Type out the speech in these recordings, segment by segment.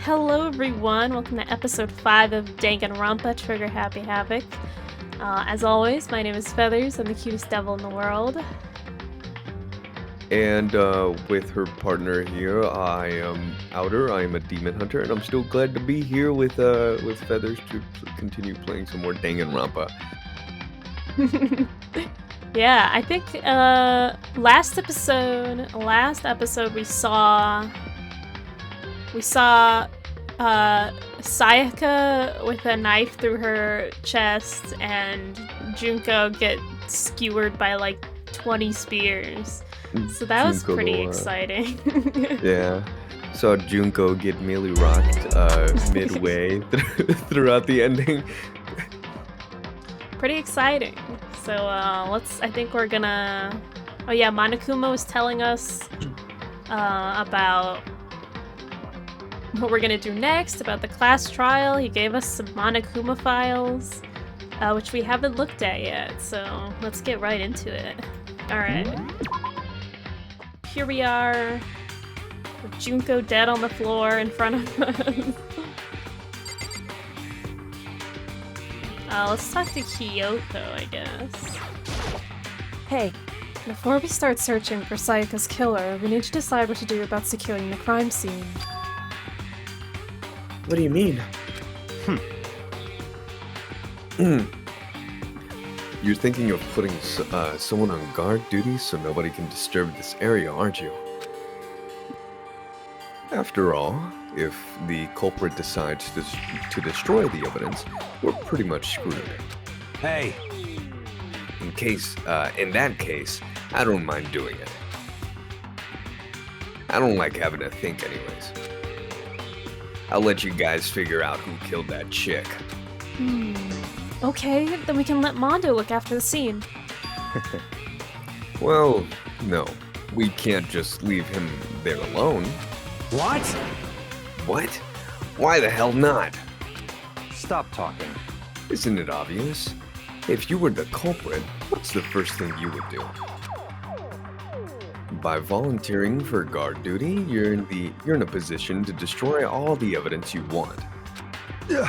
Hello everyone, welcome to episode 5 of Danganronpa, Trigger Happy Havoc. As always, my name is Feathers, I'm the cutest devil in the world. And with her partner here, I am Outer. I am a demon hunter, and I'm still glad to be here with Feathers to continue playing some more Danganronpa. Yeah, I think last episode we saw Sayaka with a knife through her chest and Junko get skewered by like 20 spears. So that was pretty exciting. Yeah. Saw Junko get melee rocked midway throughout the ending. Pretty exciting. So I think we're gonna... Oh yeah, Monokuma was telling us about what we're gonna do next, about the class trial. He gave us some Monokuma files, which we haven't looked at yet, so let's get right into it. Alright. Here we are, with Junko dead on the floor in front of us. Let's talk to Kyoko, I guess. Hey, before we start searching for Sayaka's killer, we need to decide what to do about securing the crime scene. What do you mean? You're thinking of putting someone on guard duty so nobody can disturb this area, aren't you? After all, if the culprit decides to destroy the evidence, we're pretty much screwed. Hey! In that case, I don't mind doing it. I don't like having to think anyways. I'll let you guys figure out who killed that chick. Okay, then we can let Mondo look after the scene. Well, no. We can't just leave him there alone. What? What? Why the hell not? Stop talking. Isn't it obvious? If you were the culprit, what's the first thing you would do? By volunteering for guard duty, you're in a position to destroy all the evidence you want. Ugh.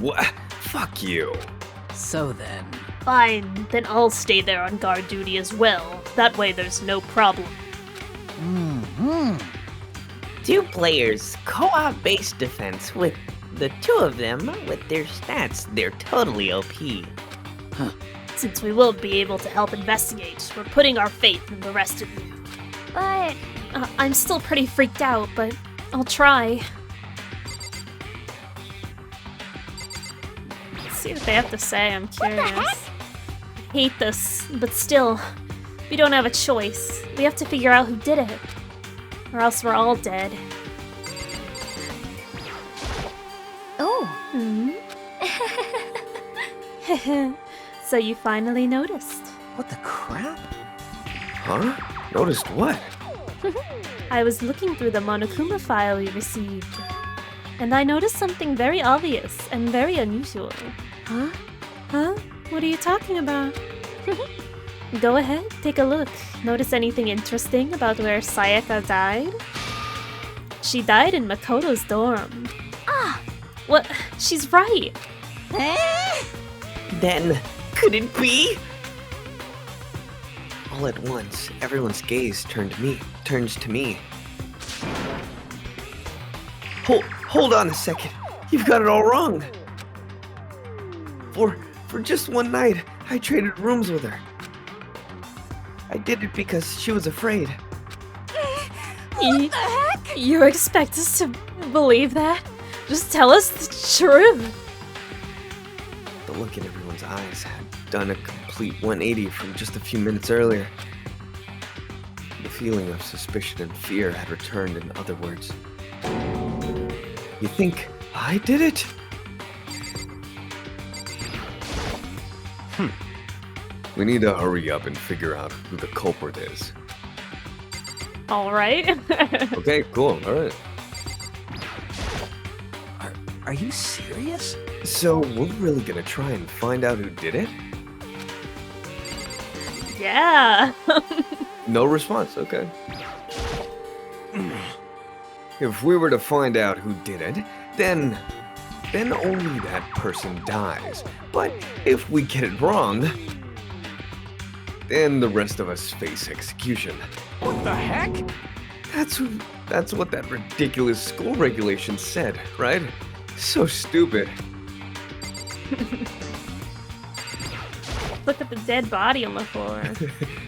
What? Fuck you. So then... Fine, then I'll stay there on guard duty as well. That way there's no problem. Two players, co-op based defense with the two of them with their stats. They're totally OP. Since we won't be able to help investigate, we're putting our faith in the rest of you. But... I'm still pretty freaked out, but I'll try. Let's see what they have to say, I'm curious. I hate this, but still, we don't have a choice. We have to figure out who did it. Or else we're all dead. Oh. So you finally noticed. What the crap? Huh? Noticed what? I was looking through the Monokuma file we received, and I noticed something very obvious and very unusual. Huh? Huh? What are you talking about? Go ahead, take a look. Notice anything interesting about where Sayaka died? She died in Makoto's dorm. Ah! What? She's right! Then, could it be? All at once, everyone's gaze turns to me. Hold on a second. You've got it all wrong. For just one night, I traded rooms with her. I did it because she was afraid. What the heck? You expect us to believe that? Just tell us the truth. The look in everyone's eyes had done a complete 180 from just a few minutes earlier. The feeling of suspicion and fear had returned, in other words. You think I did it? We need to hurry up and figure out who the culprit is. Alright. Okay, cool, alright. Are you serious? So, we're really gonna try and find out who did it? Yeah. No response, okay. If we were to find out who did it, then only that person dies. But if we get it wrong, then the rest of us face execution. What the heck? That's what that ridiculous school regulation said, right? So stupid. Look at the dead body on the floor.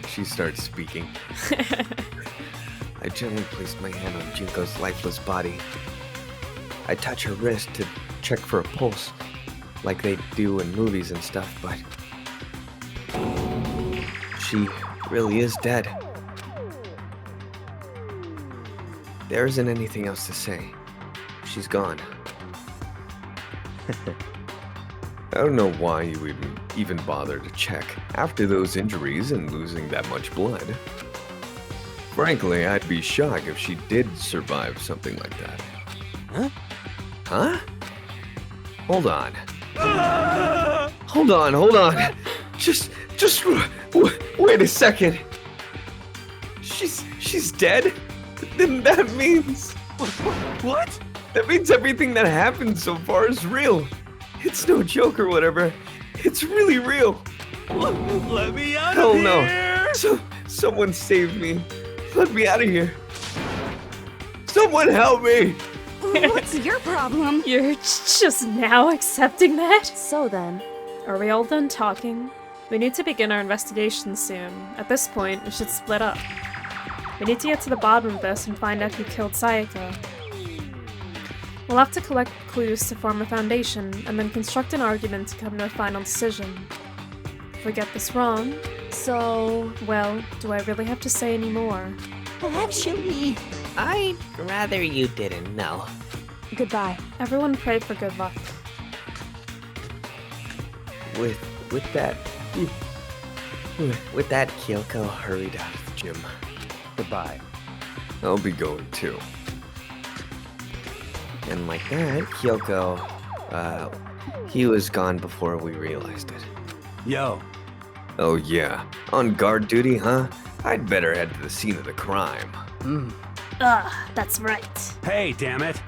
She starts speaking. I gently placed my hand on Junko's lifeless body. I touch her wrist to check for a pulse, like they do in movies and stuff, but she really is dead. There isn't anything else to say. She's gone. I don't know why you even bother to check after those injuries and losing that much blood. Frankly, I'd be shocked if she did survive something like that. Huh? Huh? Hold on. Hold on. Just wait a second. She's dead? Then that means... What? That means everything that happened so far is real. It's no joke or whatever. It's really real. Let me out Hell of no. here! Someone save me. Let me out of here. Someone help me. What's your problem? You're just now accepting that? So then, Are we all done talking? We need to begin our investigation soon. At this point, we should split up. We need to get to the bottom of this and find out who killed Sayaka. We'll have to collect clues to form a foundation, and then construct an argument to come to a final decision. If we get this wrong, well, do I really have to say any more? actually, I'd rather you didn't know. goodbye. Everyone pray for good luck. With that, Kyoko hurried out of the gym. Goodbye. I'll be going too. And like that, Kyoko, he was gone before we realized it. Yo, Oh yeah, on guard duty, huh? I'd better head to the scene of the crime. Ugh, that's right. hey, damn it.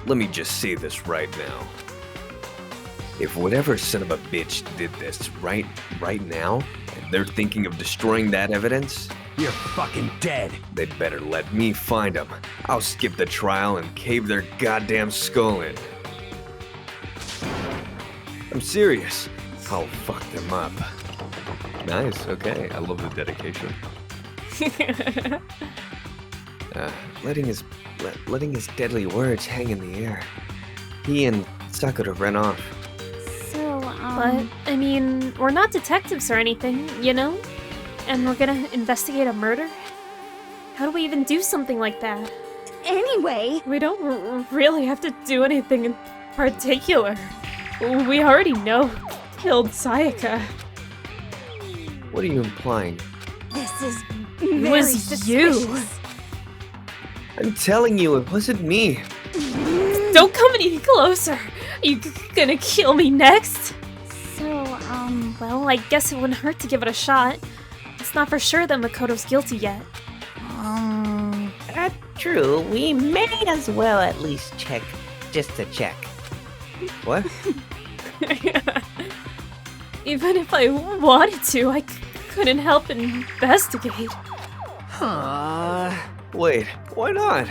Let me just say this right now. If whatever son of a bitch did this right now, and they're thinking of destroying that evidence, You're fucking dead. they'd better let me find them. I'll skip the trial and cave their goddamn skull in. I'm serious. I'll fuck them up. Nice, okay. I love the dedication. Letting his deadly words hang in the air. He and Sakura ran off. So, But, I mean, we're not detectives or anything, you know? And we're gonna investigate a murder? How do we even do something like that? anyway, We don't really have to do anything in particular. We already know who killed Sayaka. What are you implying? this is It very was you. suspicious. I'm telling you, it wasn't me. Don't come any closer. You gonna kill me next? So, Well, I guess it wouldn't hurt to give it a shot. It's not for sure that Makoto's guilty yet. True, we may as well at least check, just to check. What? Even if I wanted to, I couldn't help but investigate. Wait, why not?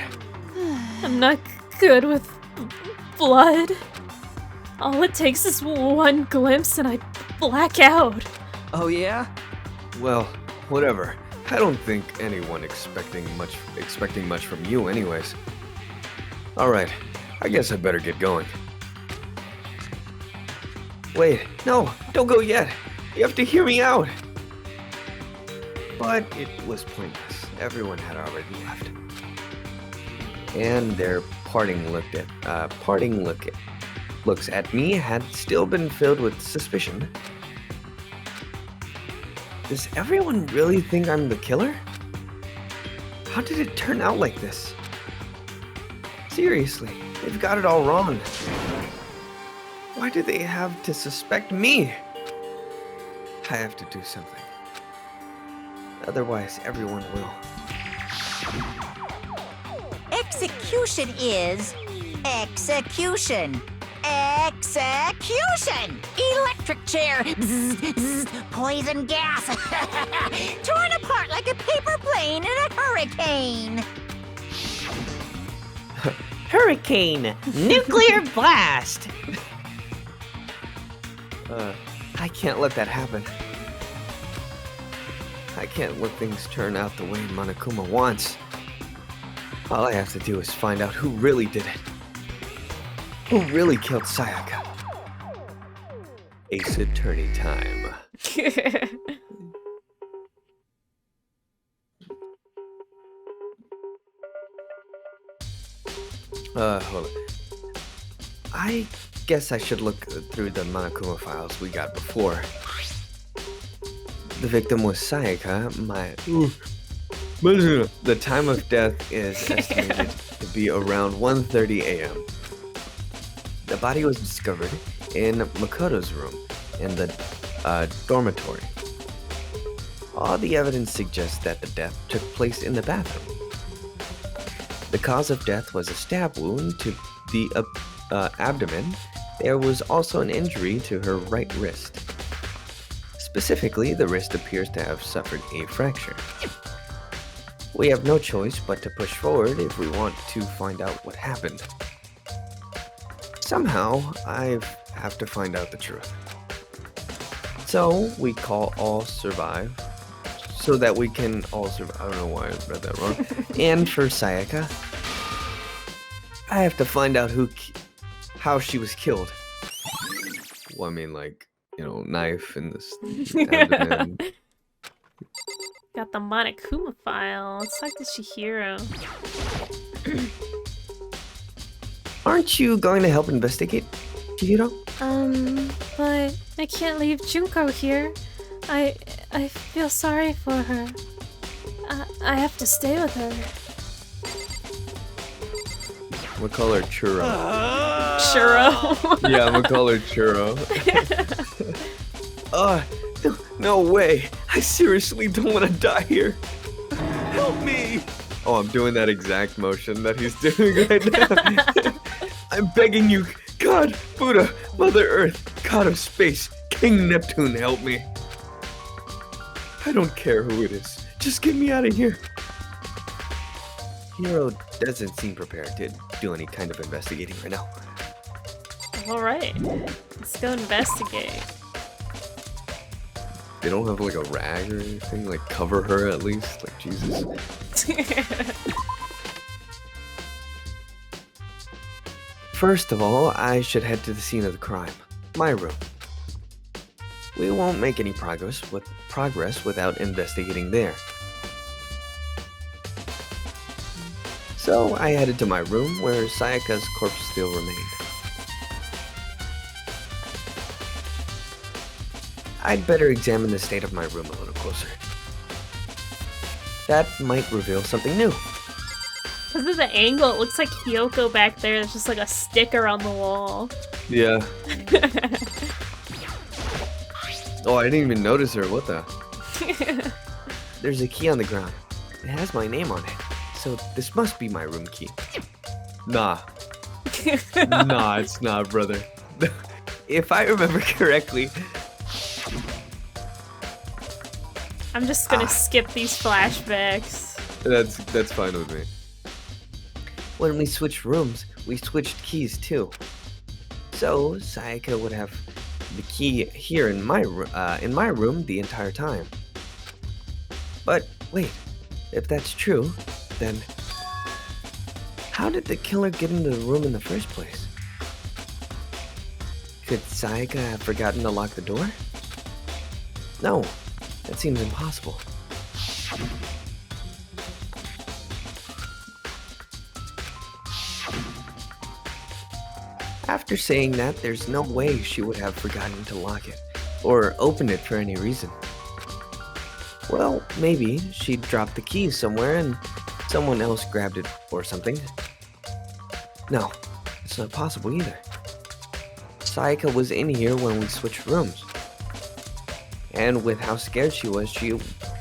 I'm not good with blood. All it takes is one glimpse and I black out. Oh, yeah? Well, whatever. I don't think anyone expecting much from you anyways. Alright, I guess I better get going. Wait, no, don't go yet. You have to hear me out. But it was pointless. Everyone had already left. And their looks at me had still been filled with suspicion. Does everyone really think I'm the killer? How did it turn out like this? Seriously, they've got it all wrong. Why do they have to suspect me? I have to do something. Otherwise, everyone will. execution is execution. Execution! Electric chair! Bzz, bzz, poison gas! Torn apart like a paper plane in a hurricane! Hurricane! Nuclear blast! I can't let that happen. I can't let things turn out the way Monokuma wants. All I have to do is find out who really did it. Who really killed Sayaka? Ace Attorney time. Hold on. I guess I should look through the Monokuma files we got before. The victim was Sayaka. The time of death is estimated to be around 1:30 a.m. The body was discovered in Makoto's room in the dormitory. All the evidence suggests that the death took place in the bathroom. The cause of death was a stab wound to the abdomen. There was also an injury to her right wrist. Specifically, the wrist appears to have suffered a fracture. We have no choice but to push forward if we want to find out what happened. Somehow, I have to find out the truth. So, we call all survive, so that we can all survive. I don't know why I read that wrong. And for Sayaka, I have to find out how she was killed. Well, I mean, like, you know, knife in this abdomen. Got the Monokuma file. Let's talk to Chihiro. Aren't you going to help investigate, Chihiro? But I can't leave Junko here. I feel sorry for her. I have to stay with her. We'll call her Churro. Churro. Yeah, I'm gonna call her Churro. No way. I seriously don't want to die here. Help me! Oh, I'm doing that exact motion that he's doing right now. I'm begging you, God, Buddha, Mother Earth, God of space, King Neptune, help me. I don't care who it is. Just get me out of here. Hiro doesn't seem prepared to do any kind of investigating right now. Alright. Let's go investigate. They don't have like a rag or anything, like cover her at least, like Jesus. First of all, I should head to the scene of the crime, my room. We won't make any progress without investigating there. So I headed to my room where Sayaka's corpse still remained. I'd better examine the state of my room a little closer. That might reveal something new. Because of the angle, it looks like Hyoko back there. There's just like a sticker on the wall. Yeah. Oh, I didn't even notice her. What the? There's a key on the ground. It has my name on it. So this must be my room key. Nah. Nah, it's not, brother. If I remember correctly... I'm just gonna skip these flashbacks. That's fine with me. When we switched rooms, we switched keys too. So Sayaka would have the key here in my room the entire time. But wait, if that's true, then how did the killer get into the room in the first place? Could Sayaka have forgotten to lock the door? No, that seems impossible. After saying that, there's no way she would have forgotten to lock it, or open it for any reason. Well, maybe she dropped the keys somewhere and someone else grabbed it or something. No, it's not possible either. Sayaka was in here when we switched rooms. And with how scared she was, she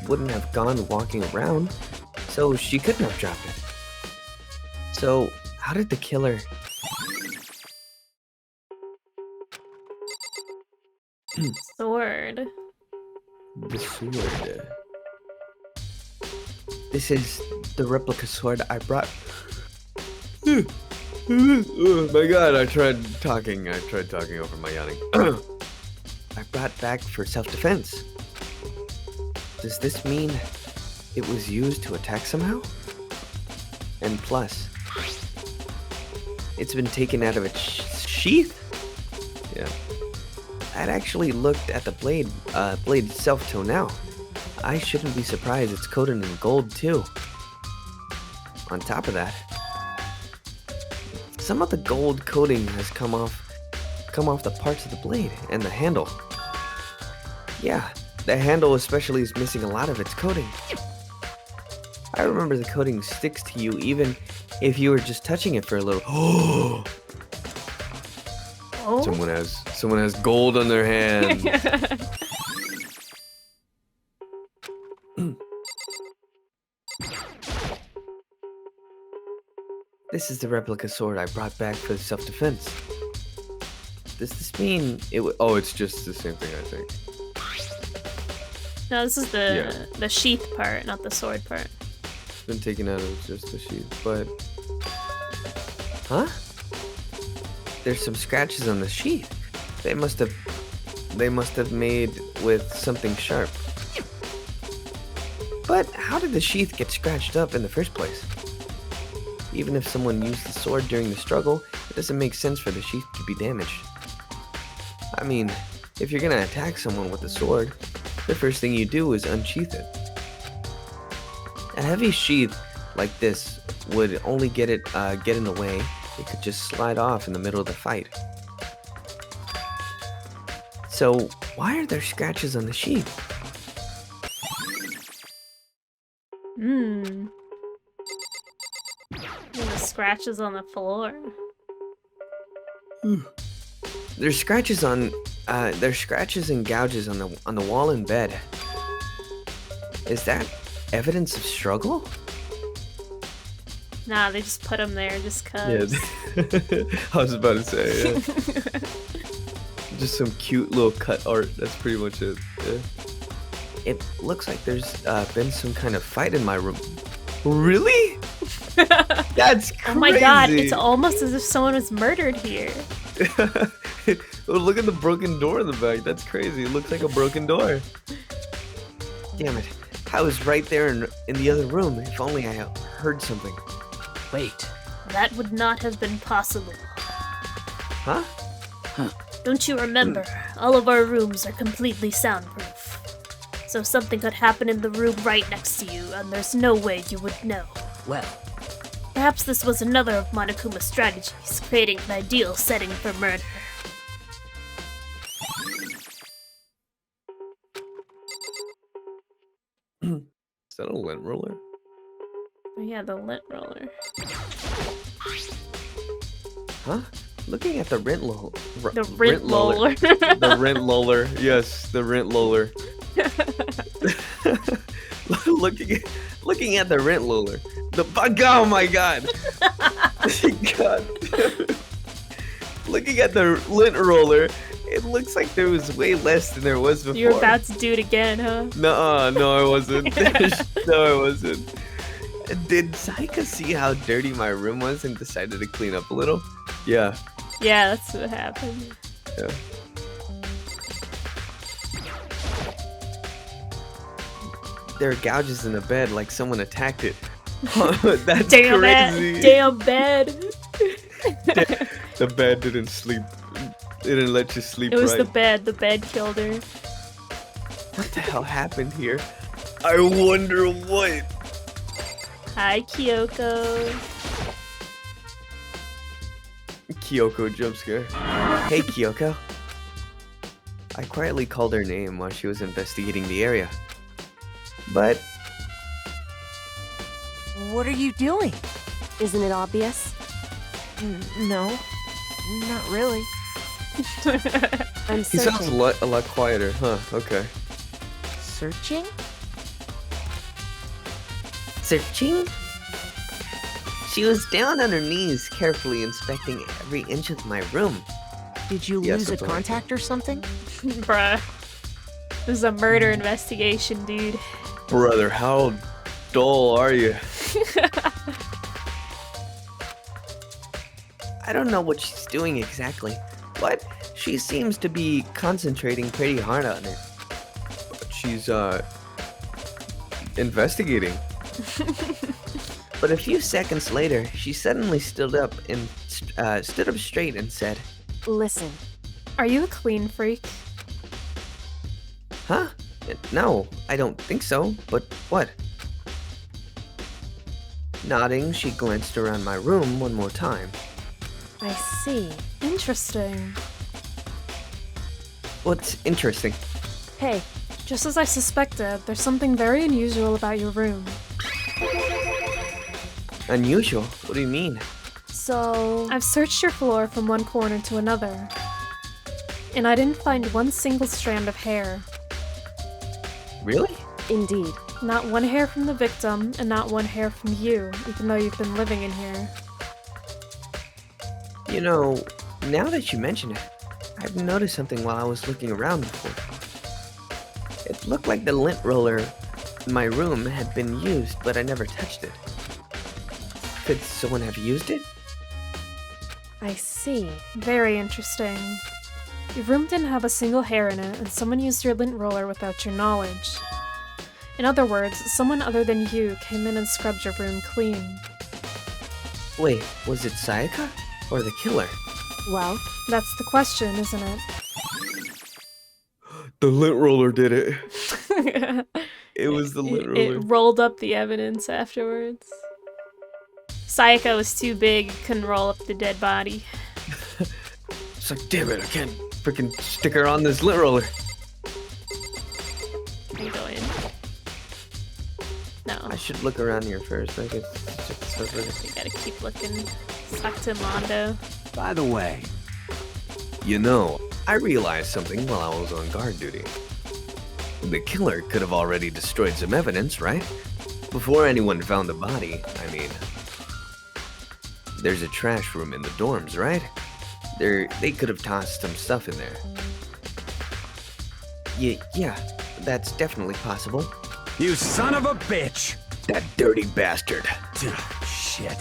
wouldn't have gone walking around, so she couldn't have dropped it. So, how did the killer... Sword. The sword. This is the replica sword I brought. Oh my god, I tried talking over my yawning. I brought back for self-defense. Does this mean it was used to attack somehow? And plus, it's been taken out of its sheath? Yeah. I'd actually looked at the blade itself till now. I shouldn't be surprised it's coated in gold too. On top of that, some of the gold coating has come off the parts of the blade and the handle. Yeah, the handle especially is missing a lot of its coating. I remember the coating sticks to you even if you were just touching it for a little. Oh! Oh? Someone has gold on their hands. This is the replica sword I brought back for self-defense. Does this mean it oh, it's just the same thing, I think. No, this is the sheath part, not the sword part. It's been taken out of just the sheath, but... Huh? There's some scratches on the sheath. They must have made with something sharp. But how did the sheath get scratched up in the first place? Even if someone used the sword during the struggle, it doesn't make sense for the sheath to be damaged. I mean, if you're gonna attack someone with a sword, the first thing you do is unsheath it. A heavy sheath like this would only get in the way. It could just slide off in the middle of the fight. So, why are there scratches on the sheath? The scratches on the floor. There's scratches and gouges on the wall and bed. Is that evidence of struggle? Nah, they just put them there just cause. Yeah, I was about to say, yeah. Just some cute little cut art, that's pretty much it. Yeah. It looks like there's been some kind of fight in my room. Really? That's crazy! Oh my god, it's almost as if someone was murdered here. Oh, look at the broken door in the back, that's crazy. It looks like a broken door. Damn it, I was right there in the other room. If only I heard something. Wait. That would not have been possible. Huh? Don't you remember? All of our rooms are completely soundproof. So something could happen in the room right next to you, and there's no way you would know. Well, Perhaps this was another of Monokuma's strategies, creating an ideal setting for murder. Is that a lint roller? Oh yeah, the lint roller. Huh? Looking at the rent roller. The rent roller. The rent roller. Yes, the rent roller. looking at the rent roller. Oh my god. God. Looking at the lint roller, it looks like there was way less than there was before. You're about to do it again, huh? Nuh-uh, no I wasn't. No I wasn't. Did Saika see how dirty my room was and decided to clean up a little? Yeah. Yeah, that's what happened. Yeah. There are gouges in the bed like someone attacked it. That's Damn crazy. it! Damn bed! The bed didn't sleep. It didn't let you sleep It was right. the bed. The bed killed her. What the hell happened here? I wonder what. Hi, Kyoko. Kyoko jump scare. Hey Kyoko. I quietly called her name while she was investigating the area. But What are you doing? Isn't it obvious? No, not really. I'm he searching. sounds a lot quieter, huh? Okay. Searching? Searching? She was down on her knees, carefully inspecting every inch of my room. Did you Yes, lose a that's right. contact or something? Bruh. This is a murder investigation, dude. Brother, how dull are you? I don't know what she's doing exactly, but she seems to be concentrating pretty hard on it. She's, investigating. But a few seconds later, she suddenly stood up and stood up straight and said, Listen, Are you a clean freak? "Huh? No, I don't think so. But what?" Nodding, she glanced around my room one more time. I see. Interesting. What's interesting? Hey, Just as I suspected, there's something very unusual about your room. Unusual? What do you mean? so I've searched your floor from one corner to another, and I didn't find one single strand of hair. Really? indeed. Not one hair from the victim, and not one hair from you, even though you've been living in here. You know, now that you mention it, I've noticed something while I was looking around before. It looked like the lint roller in my room had been used, but I never touched it. Could someone have used it? I see. Very interesting. Your room didn't have a single hair in it, and someone used your lint roller without your knowledge. In other words, someone other than you came in and scrubbed your room clean. Wait, was it Sayaka? Or the killer? Well, That's the question, isn't it? The lint roller did it. It was the lint roller. It rolled up the evidence afterwards. Sayaka was too big, couldn't roll up the dead body. It's like, damn it, I can't freaking stick her on this lint roller. Can you go in? No, I should look around here first. I guess check this over. you gotta keep looking. Sucked in Mondo. By the way, You know, I realized something while I was on guard duty. The killer could have already destroyed some evidence, right? Before anyone found the body, I mean. There's a trash room in the dorms, right? They could have tossed some stuff in there. Yeah, that's definitely possible. you son of a bitch! That dirty bastard. Shit.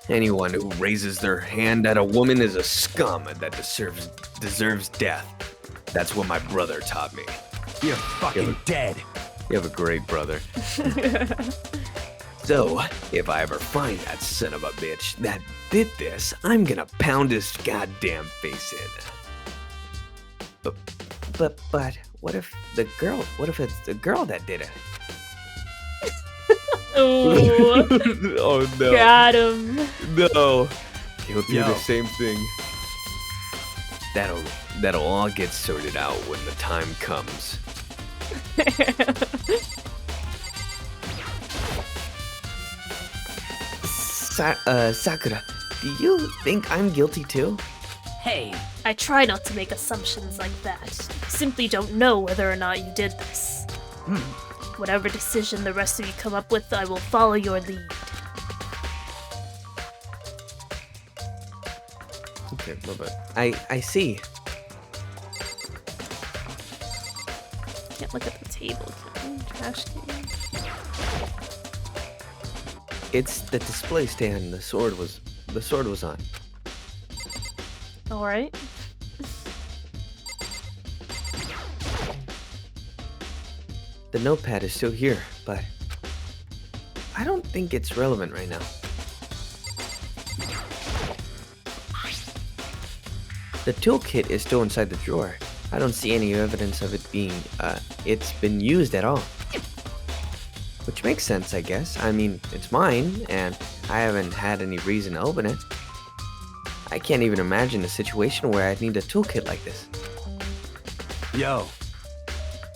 Anyone who raises their hand at a woman is a scum that deserves death. That's what my brother taught me. You're fucking dead. You have a great brother. So, if I ever find that son of a bitch that did this, I'm gonna pound his goddamn face in. But what if it's the girl that did it? Ooh, Oh no. got him. No. He'll do Yo. the same thing. That'll all get sorted out when the time comes. Sakura, do you think I'm guilty too? Hey, I try not to make assumptions like that. I simply don't know whether or not you did this. Whatever decision the rest of you come up with, I will follow your lead. Okay, my bad. I see. Can't look at the table, can you? Trash can. It's the display stand the sword was on. Alright. The notepad is still here, but I don't think it's relevant right now. The toolkit is still inside the drawer. I don't see any evidence of it being, it's been used at all. Which makes sense, I guess. I mean, it's mine, and I haven't had any reason to open it. I can't even imagine a situation where I'd need a toolkit like this. Yo,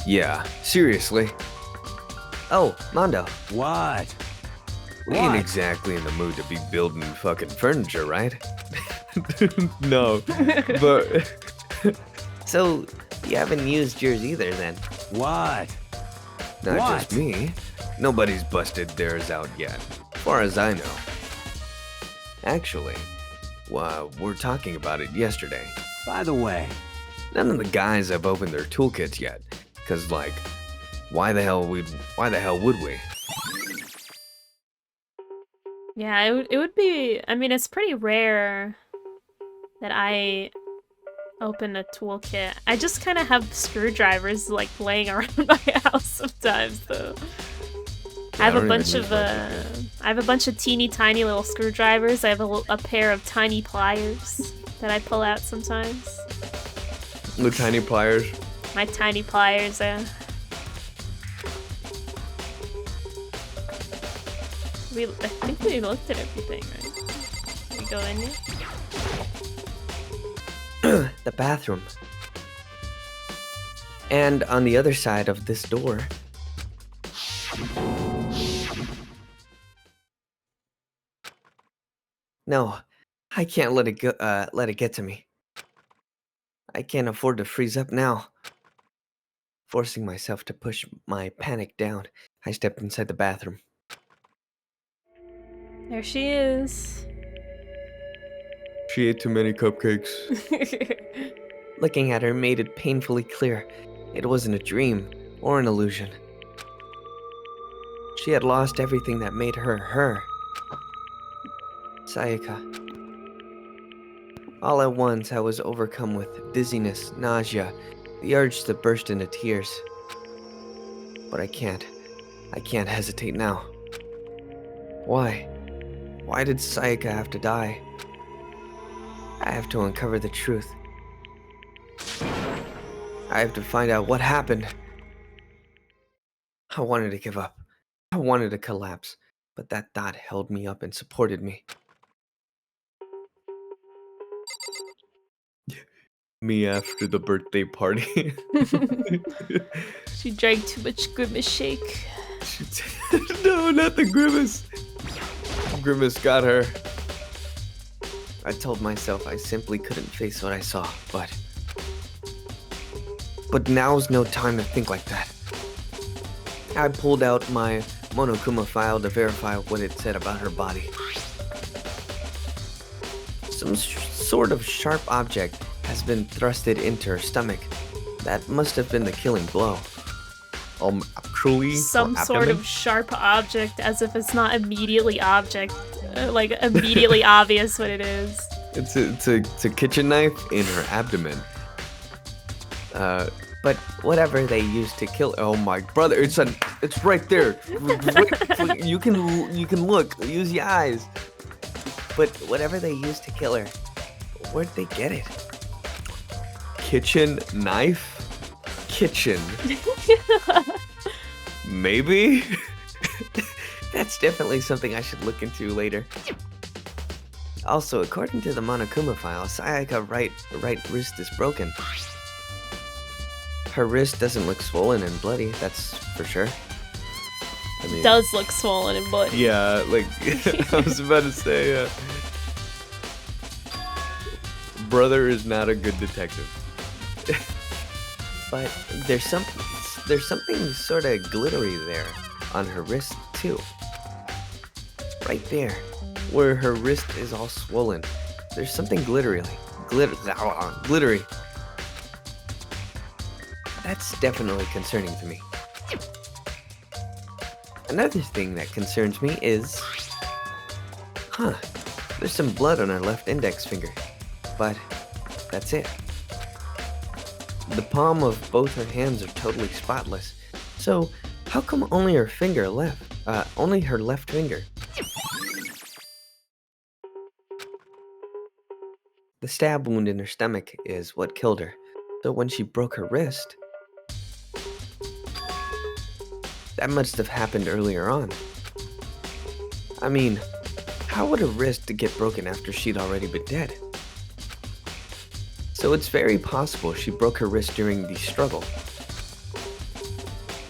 Yeah, seriously. Oh, Mondo. what? We ain't exactly in the mood to be building fucking furniture, right? No, but So, you haven't used yours either then? What? not What? just me. Nobody's busted theirs out yet, as far as I know. Actually, we're talking about it yesterday. By the way, None of the guys have opened their toolkits yet, cause like, why the hell would we? Yeah, it would be. I mean, it's pretty rare that I open a toolkit. I just kind of have screwdrivers like laying around my house sometimes, though. I have a bunch of I have a bunch of teeny tiny little screwdrivers. I have a pair of tiny pliers that I pull out sometimes. The tiny pliers. My tiny pliers. I think we looked at everything, right? We go in here. The bathroom. And on the other side of this door. No, I can't let it go. Let it get to me. I can't afford to freeze up now. Forcing myself to push my panic down, I stepped inside the bathroom. There she is. She ate too many cupcakes. Looking at her made it painfully clear it wasn't a dream or an illusion. She had lost everything that made her her. Sayaka. All at once, I was overcome with dizziness, nausea, the urge to burst into tears. But I can't hesitate now. Why? Why did Sayaka have to die? I have to uncover the truth. I have to find out what happened. I wanted to give up. I wanted to collapse, but that thought held me up and supported me. Me after the birthday party. She drank too much Grimace shake. No, not the Grimace. Grimace got her. I told myself I simply couldn't face what I saw, but now's no time to think like that. I pulled out my Monokuma file to verify what it said about her body. Some sort of sharp object has been thrusted into her stomach. That must have been the killing blow. Truly, Some sort of sharp object, as if it's not immediately immediately obvious what it is. It's a kitchen knife in her abdomen. But whatever they used to kill. Oh my brother! It's right there. You can look. Use your eyes. But whatever they used to kill her, where'd they get it? Kitchen knife? Kitchen. Maybe? That's definitely something I should look into later. Also, according to the Monokuma file, Sayaka's right wrist is broken. Her wrist doesn't look swollen and bloody, that's for sure. I mean, Does look swollen and bloody. yeah, like, I was about to say, brother is not a good detective. But there's something sort of glittery there on her wrist too. Right there, where her wrist is all swollen. There's something glittery. That's definitely concerning to me. Another thing that concerns me is, there's some blood on her left index finger, but that's it. The palm of both her hands are totally spotless. So, how come only her left finger? The stab wound in her stomach is what killed her. So when she broke her wrist, that must have happened earlier on. I mean, how would a wrist get broken after she'd already been dead? So it's very possible she broke her wrist during the struggle.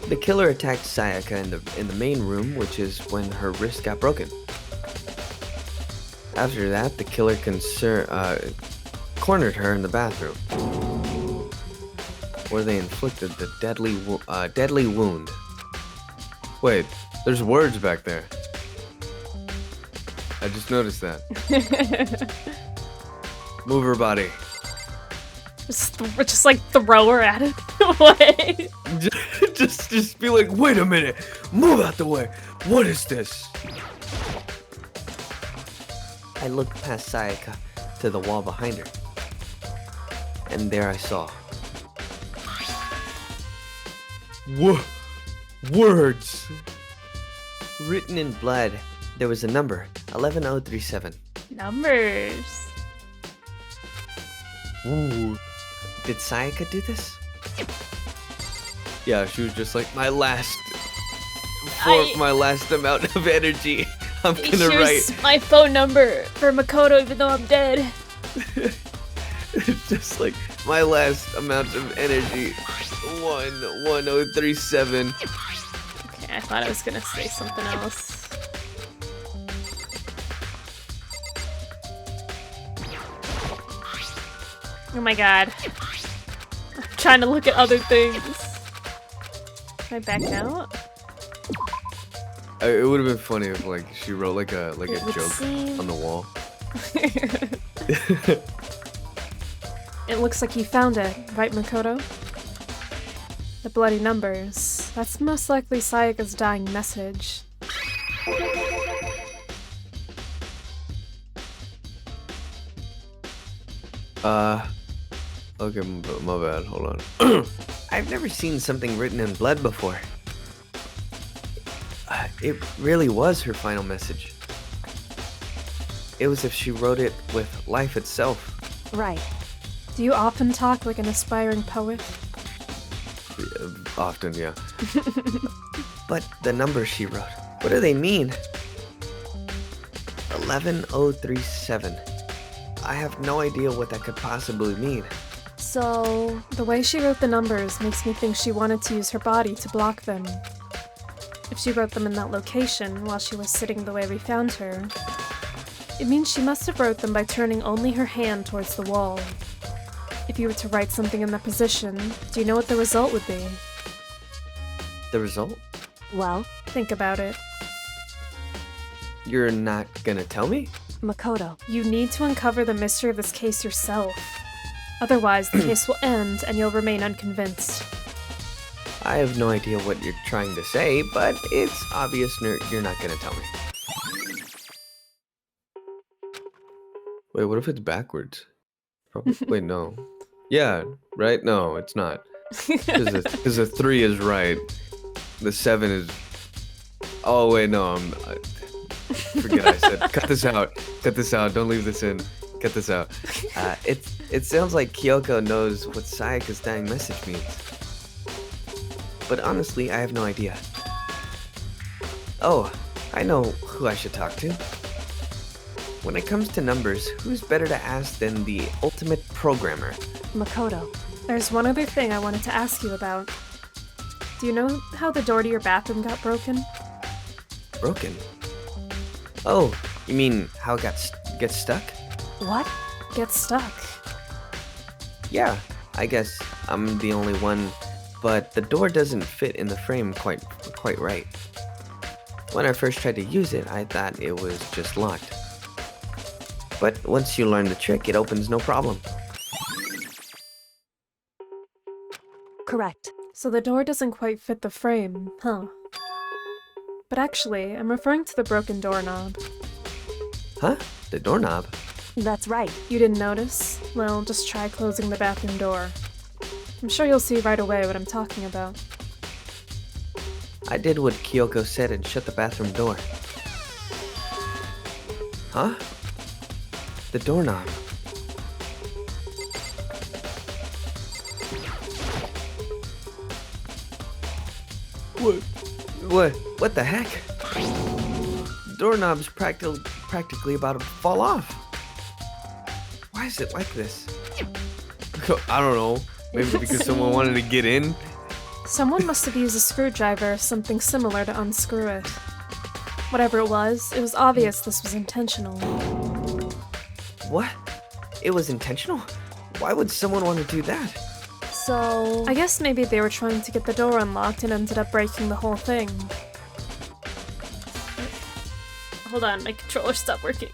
The killer attacked Sayaka in the main room, which is when her wrist got broken. After that, the killer cornered her in the bathroom, where they inflicted the deadly wound. Wait, there's words back there. I just noticed that. Move her body. Just like throw her at it. What? just be like, wait a minute, move out the way. What is this? I looked past Sayaka to the wall behind her. And there I saw. Words! Written in blood, there was a number, 11037. Numbers. Ooh. Did Sayaka do this? Yeah, she was just like, my last amount of energy. I'm gonna Here's write. my phone number for Makoto, even though I'm dead. It's just like my last amount of energy. 11037. Okay, I thought I was gonna say something else. Oh my god. I'm trying to look at other things. Can I back out? It would have been funny if like she wrote like a It would joke seem- on the wall. It looks like you found it, right, Makoto? The bloody numbers. That's most likely Sayaka's dying message. Okay, my bad. Hold on. I've never seen something written in blood before. It really was her final message. It was as if she wrote it with life itself. Right. Do you often talk like an aspiring poet? Often, yeah. But the numbers she wrote, what do they mean? 11037. I have no idea what that could possibly mean. So, the way she wrote the numbers makes me think she wanted to use her body to block them. If she wrote them in that location while she was sitting the way we found her, it means she must have wrote them by turning only her hand towards the wall. If you were to write something in that position, do you know what the result would be? The result? Well, think about it. You're not gonna tell me? Makoto, you need to uncover the mystery of this case yourself. Otherwise, the case will end and you'll remain unconvinced. I have no idea what you're trying to say, but it's obvious you're not gonna tell me. Wait, what if it's backwards? Probably. Wait, no. Yeah, right? No, it's not. Because the 3 is right. The 7 is. Oh wait, no. Forget I said. Cut this out. Cut this out. Don't leave this in. Cut this out. It sounds like Kyoko knows what Sayaka's dying message means. But honestly, I have no idea. Oh, I know who I should talk to. When it comes to numbers, who's better to ask than the ultimate programmer? Makoto, there's one other thing I wanted to ask you about. Do you know how the door to your bathroom got broken? Broken? Oh, you mean how it gets stuck? What? Get stuck. Yeah, I guess I'm the only one, but the door doesn't fit in the frame quite right. When I first tried to use it, I thought it was just locked. But once you learn the trick, it opens no problem. Correct. So the door doesn't quite fit the frame, huh? But actually, I'm referring to the broken doorknob. Huh? The doorknob? That's right. You didn't notice? Well, just try closing the bathroom door. I'm sure you'll see right away what I'm talking about. I did what Kyoko said and shut the bathroom door. Huh? The doorknob. What the heck? Doorknob's practically about to fall off. Why is it like this? I don't know. Maybe because someone wanted to get in. Someone must have used a screwdriver or something similar to unscrew it. Whatever it was obvious this was intentional. What? It was intentional? Why would someone want to do that? So, I guess maybe they were trying to get the door unlocked and ended up breaking the whole thing. hold on, my controller stopped working.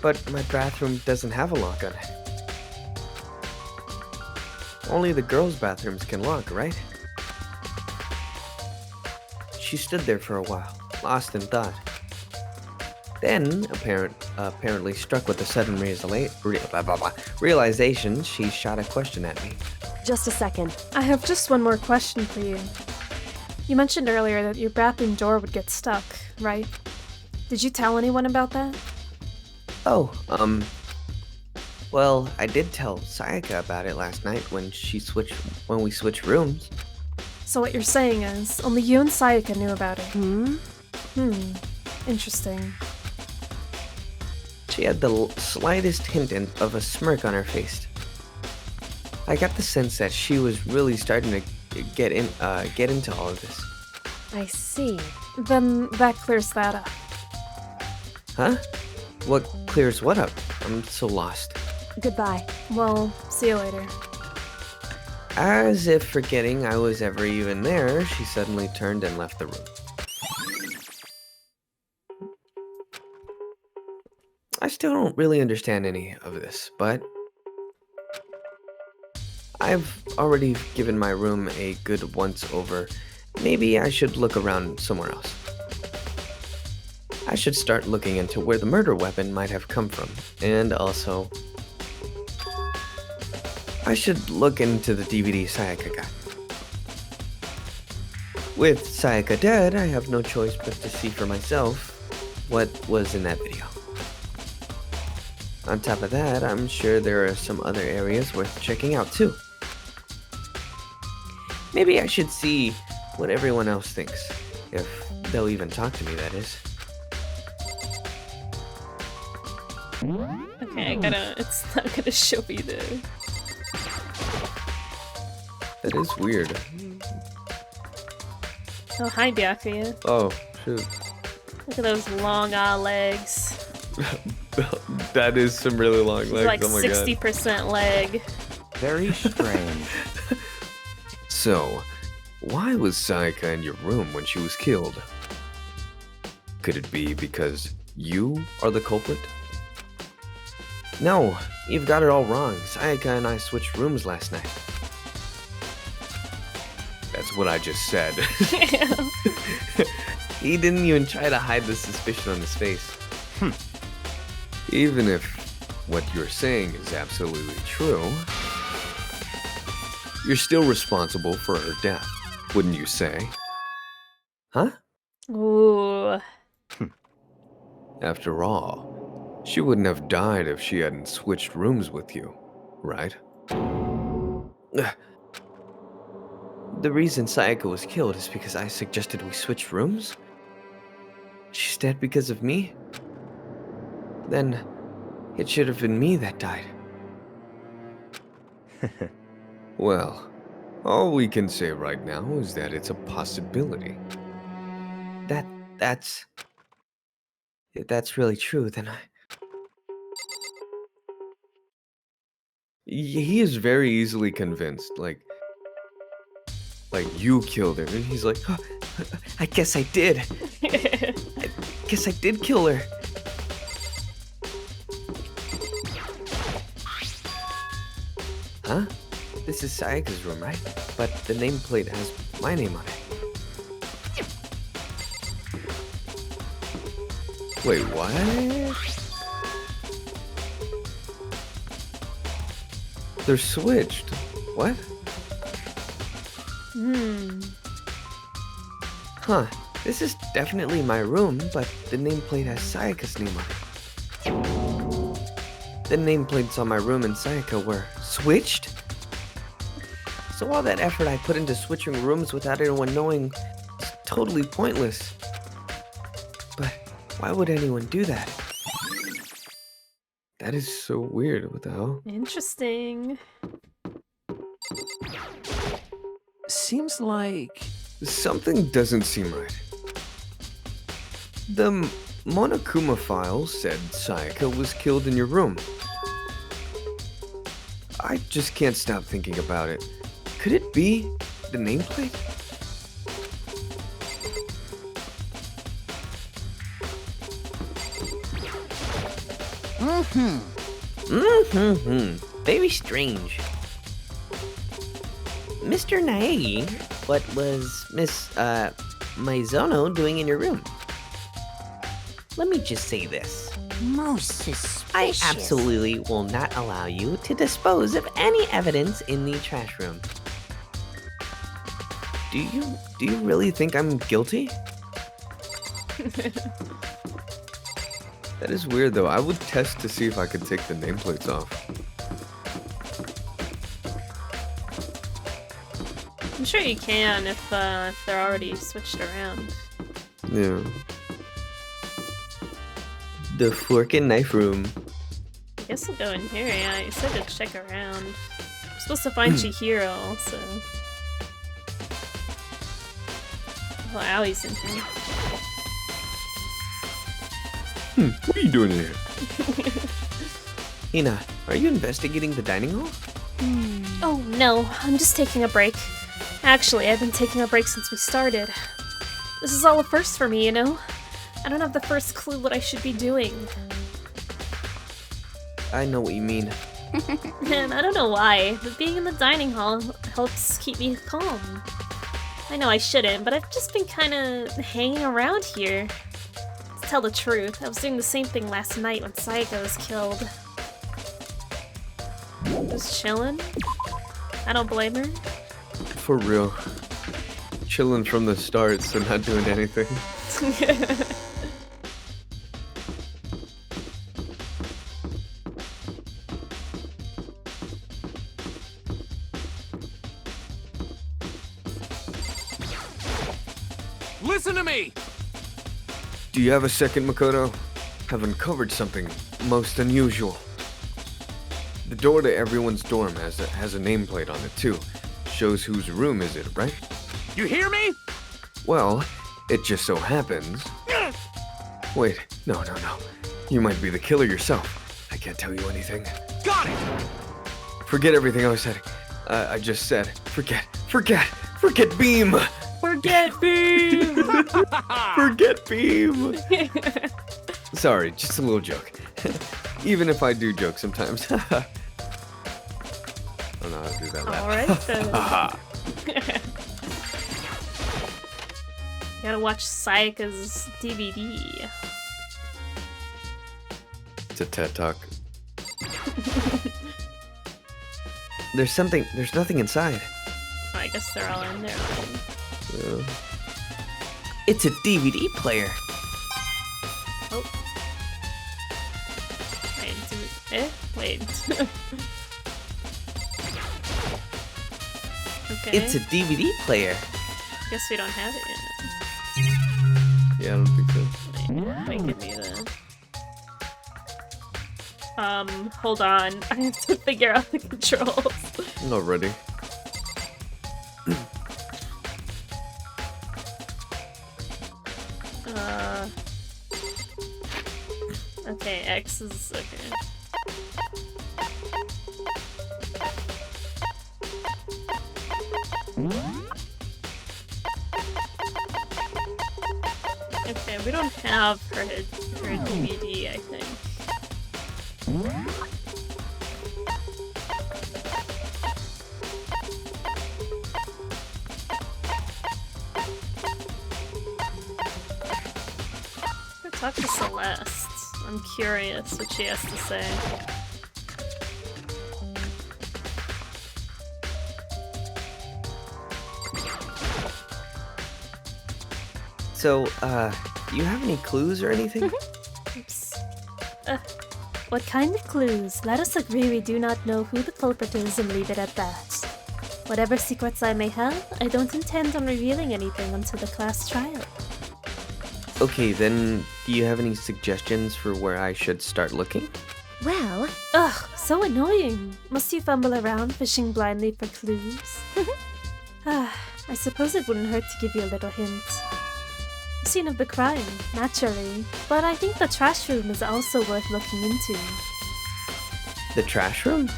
But my bathroom doesn't have a lock on it. Only the girls' bathrooms can lock, right? She stood there for a while, lost in thought. Then, apparently struck with a sudden realization, she shot a question at me. Just a second. I have just one more question for you. You mentioned earlier that your bathroom door would get stuck, right? Did you tell anyone about that? Oh, well, I did tell Sayaka about it last night when we switched rooms. So what you're saying is, only you and Sayaka knew about it. Interesting. She had the slightest hint of a smirk on her face. I got the sense that she was really starting to get into all of this. I see. Then that clears that up. Huh? What clears what up? I'm so lost. Goodbye. Well, see you later. As if forgetting I was ever even there, she suddenly turned and left the room. I still don't really understand any of this, but I've already given my room a good once over. Maybe I should look around somewhere else. I should start looking into where the murder weapon might have come from, and also I should look into the DVD Sayaka got. With Sayaka dead, I have no choice but to see for myself what was in that video. On top of that, I'm sure there are some other areas worth checking out too. Maybe I should see what everyone else thinks, if they'll even talk to me, that is. Okay, it's not gonna show me the... That is weird. Oh, hi, Byakuya. Oh, shoot. Look at those long legs. That is some really long legs, Like oh my god. 60% leg. Very strange. So, why was Sayaka in your room when she was killed? Could it be because you are the culprit? No, you've got it all wrong. Sayaka and I switched rooms last night. That's what I just said. He didn't even try to hide the suspicion on his face. Even if what you're saying is absolutely true, you're still responsible for her death, wouldn't you say? Huh? Ooh. After all, she wouldn't have died if she hadn't switched rooms with you, right? The reason Sayaka was killed is because I suggested we switch rooms? She's dead because of me? Then it should have been me that died. Well, all we can say right now is that it's a possibility. If that's really true, then He is very easily convinced, like you killed her, and he's like, oh, I guess I did. I guess I did kill her. Huh? This is Sayaka's room, right? But the nameplate has my name on it. wait, what? They're switched. What? Huh. This is definitely my room, but the nameplate has Sayaka's name on it. The nameplates on my room and Sayaka were switched? So all that effort I put into switching rooms without anyone knowing is totally pointless. But why would anyone do that? That is so weird. What the hell? Interesting. Seems like... Something doesn't seem right. The Monokuma file said Sayaka was killed in your room. I just can't stop thinking about it. Could it be the nameplate? Very strange. Mr. Naegi, what was Miss, Maizono doing in your room? Let me just say this. Most suspicious. I absolutely will not allow you to dispose of any evidence in the trash room. Do you really think I'm guilty? That is weird though. I would test to see if I could take the nameplates off. I'm sure you can if they're already switched around. Yeah. The fork and knife room. I guess I'll go in here, yeah. You said to check around. I'm supposed to find Chihiro also. Oh, Aoi's in here. What are you doing in here? Hina, are you investigating the dining hall? Oh, no, I'm just taking a break. Actually, I've been taking a break since we started. This is all a first for me, you know? I don't have the first clue what I should be doing. I know what you mean. And I don't know why, but being in the dining hall helps keep me calm. I know I shouldn't, but I've just been kinda hanging around here. To tell the truth, I was doing the same thing last night when Sayaka was killed. Just chillin'? I don't blame her. For real. Chilling from the start, so not doing anything. Listen to me! Do you have a second, Makoto? Have uncovered something most unusual. The door to everyone's dorm has a nameplate on it too. Shows whose room is it, right? You hear me? Well, it just so happens... Wait, no. You might be the killer yourself. I can't tell you anything. Got it! Forget everything I said. I just said. Forget Beam! Forget Beam! Forget Beam! Sorry, just a little joke. Even if I do joke sometimes. I don't know how to do that laugh. Alright then. Gotta watch Sayaka's DVD. It's a TED Talk. There's nothing inside. Oh, I guess they're all in there. Yeah. It's a DVD player. Oh. Wait. Okay. It's a DVD player. Guess we don't have it yet. Yeah, I don't think so. Wait, give me the... Hold on. I have to figure out the controls. I'm not ready. Okay, X is... okay. Okay, we don't have her DVD, I think. Let's talk to Celeste. I'm curious what she has to say. So, you have any clues or anything? Oops. What kind of clues? Let us agree we do not know who the culprit is and leave it at that. Whatever secrets I may have, I don't intend on revealing anything until the class trial. Okay, then do you have any suggestions for where I should start looking? Well, ugh, so annoying. Must you fumble around fishing blindly for clues? I suppose it wouldn't hurt to give you a little hint. Scene of the crime, naturally, but I think the trash room is also worth looking into. The trash room?